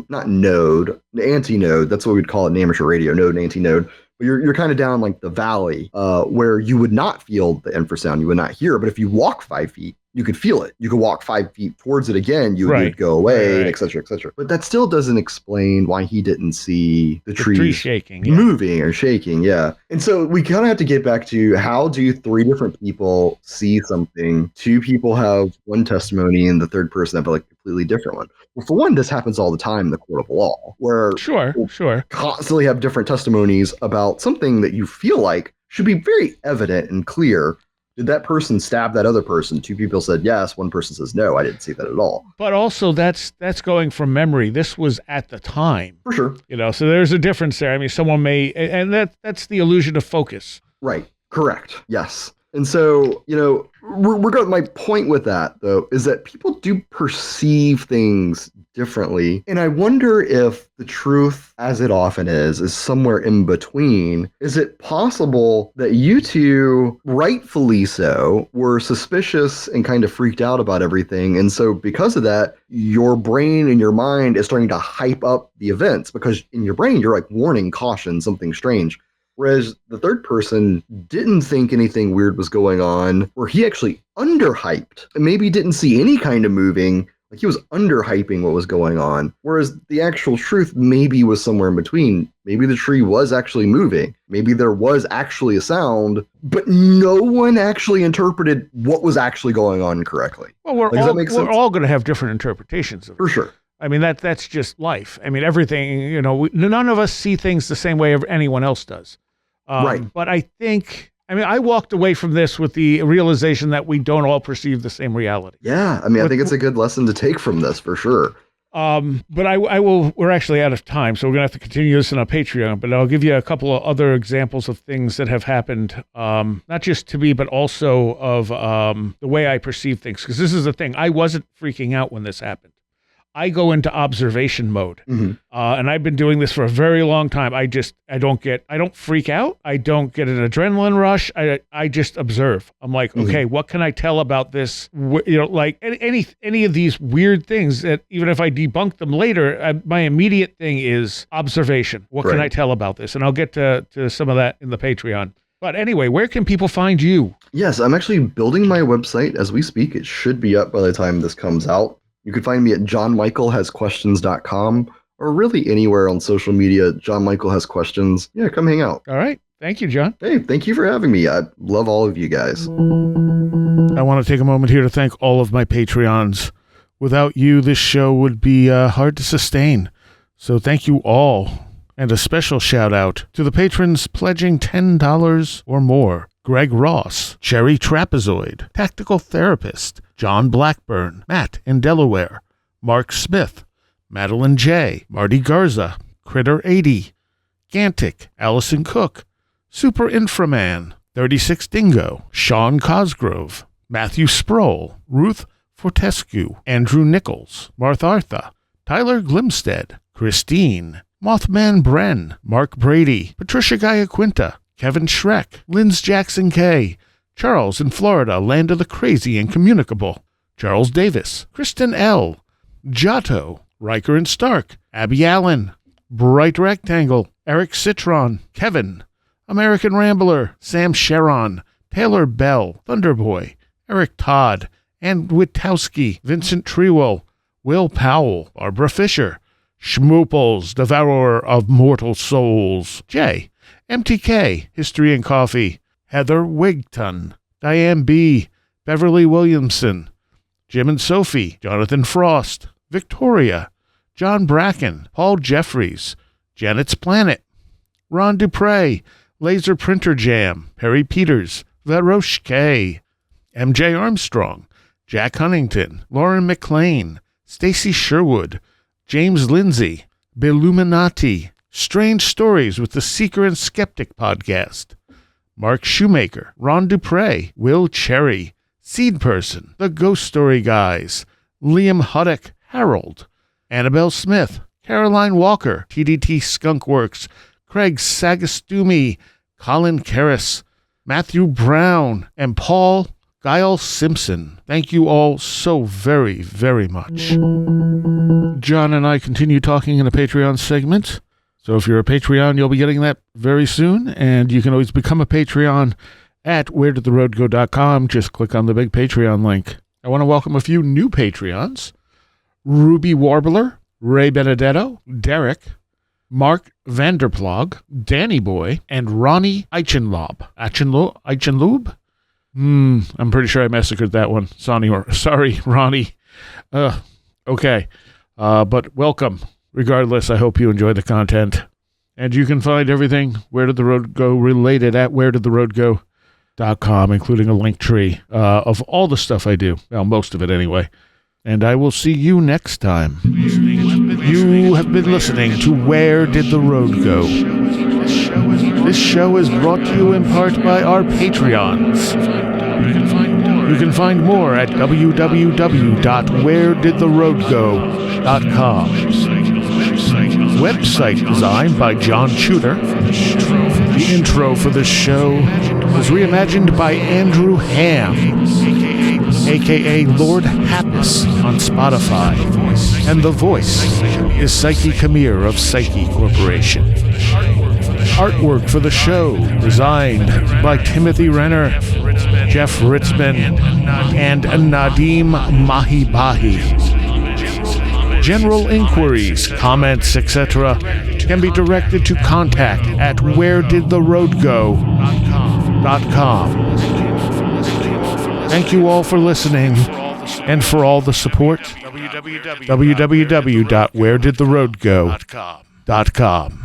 not node, the antinode, that's what we'd call it in amateur radio, node and antinode. But you're kind of down like the valley where you would not feel the infrasound, you would not hear it. But if you walk 5 feet, you could feel it. You could walk 5 feet towards it again, you would go away, right. Et cetera, et cetera. But that still doesn't explain why he didn't see the trees shaking, moving or shaking, yeah. And so we kind of have to get back to, how do 3 different people see something? 2 people have one testimony and the third person have like a completely different one. Well, for one, this happens all the time in the court of law, where sure, constantly have different testimonies about something that you feel like should be very evident and clear. Did that person stab that other person? 2 people said yes. One person says no, I didn't see that at all. But also that's going from memory. This was at the time. For sure. You know, so there's a difference there. I mean, someone may, and that's the illusion of focus. Right. Correct. Yes. And so, you know, we're going. My point with that, though, is that people do perceive things differently. And I wonder if the truth, as it often is somewhere in between. Is it possible that you two, rightfully so, were suspicious and kind of freaked out about everything? And so because of that, your brain and your mind is starting to hype up the events, because in your brain, you're like, warning, caution, something strange. Whereas the third person didn't think anything weird was going on, or he actually underhyped and maybe didn't see any kind of moving. Like he was underhyping what was going on. Whereas the actual truth maybe was somewhere in between. Maybe the tree was actually moving. Maybe there was actually a sound, but no one actually interpreted what was actually going on correctly. Well, we're all going to have different interpretations of it. For sure. I mean, that's just life. I mean, everything, you know, none of us see things the same way anyone else does. Right. But I walked away from this with the realization that we don't all perceive the same reality. Yeah. I mean, I think it's a good lesson to take from this for sure. But we're actually out of time, so we're going to have to continue this on our Patreon, but I'll give you a couple of other examples of things that have happened, not just to me, but also of the way I perceive things. Because this is the thing. I wasn't freaking out when this happened. I go into observation mode, and I've been doing this for a very long time. I don't freak out. I don't get an adrenaline rush. I just observe. I'm like, okay, what can I tell about this? You know, like any of these weird things that even if I debunk them later, my immediate thing is observation. What can I tell about this? And I'll get to some of that in the Patreon. But anyway, where can people find you? Yes, I'm actually building my website as we speak. It should be up by the time this comes out. You can find me at jonmichaelhasquestions.com, or really anywhere on social media. Jon Michael Has Questions. Yeah, come hang out. All right. Thank you, John. Hey, thank you for having me. I love all of you guys. I want to take a moment here to thank all of my Patreons. Without you, this show would be hard to sustain. So thank you all. And a special shout out to the patrons pledging $10 or more. Greg Ross, Cherry Trapezoid, Tactical Therapist, John Blackburn, Matt in Delaware, Mark Smith, Madeline J., Marty Garza, Critter 80, Gantic, Allison Cook, Super Inframan, 36 Dingo, Sean Cosgrove, Matthew Sproul, Ruth Fortescue, Andrew Nichols, Marthartha, Tyler Glimstead, Christine, Mothman Bren, Mark Brady, Patricia Gaia-Quinta, Kevin Schreck, Linz Jackson K, Charles in Florida, land of the crazy and communicable, Charles Davis, Kristen L, Giotto, Riker and Stark, Abby Allen, Bright Rectangle, Eric Citron, Kevin, American Rambler, Sam Sharon, Taylor Bell, Thunderboy, Eric Todd, Ann Witowski, Vincent Trewell, Will Powell, Barbara Fisher, Schmooples, Devourer of Mortal Souls, Jay, MTK, History and Coffee, Heather Wigton, Diane B., Beverly Williamson, Jim and Sophie, Jonathan Frost, Victoria, John Bracken, Paul Jeffries, Janet's Planet, Ron Dupre, Laser Printer Jam, Perry Peters, Varosh K, MJ Armstrong, Jack Huntington, Lauren McLean, Stacy Sherwood, James Lindsay, Billuminati, Strange Stories with the Seeker and Skeptic podcast, Mark Shoemaker, Ron Dupre, Will Cherry, Seed Person, The Ghost Story Guys, Liam Huddock, Harold, Annabelle Smith, Caroline Walker, TDT Skunkworks, Craig Sagastumi, Colin Karras, Matthew Brown, and Paul Guile Simpson. Thank you all so very, very much. John and I continue talking in a Patreon segment. So if you're a Patreon, you'll be getting that very soon. And you can always become a Patreon at wheredidtheroadgo.com. Just click on the big Patreon link. I want to welcome a few new Patreons. Ruby Warbler, Ray Benedetto, Derek, Mark Vanderplog, Danny Boy, and Ronnie Eichenlob. Eichenlob? I'm pretty sure I massacred that one. Sorry, Ronnie. Okay. But welcome. Regardless, I hope you enjoy the content. And you can find everything Where Did the Road Go related at wheredidtheroadgo.com, including a link tree of all the stuff I do. Well, most of it anyway. And I will see you next time. You have been listening to Where Did the Road Go? This show is brought to you in part by our Patreons. You can find more at www.wheredidtheroadgo.com. Website designed by John Tudor. The intro for this show was reimagined by Andrew Ham, a.k.a. Lord Happus on Spotify. And the voice is Psyche Kamir of Psyche Corporation. Artwork for the show designed by Timothy Renner, Jeff Ritzman, and Nadim Mahibahi. General inquiries, comments, etc. can be directed to contact at wheredidtheroadgo.com. Thank you all for listening and for all the support. www.wheredidtheroadgo.com.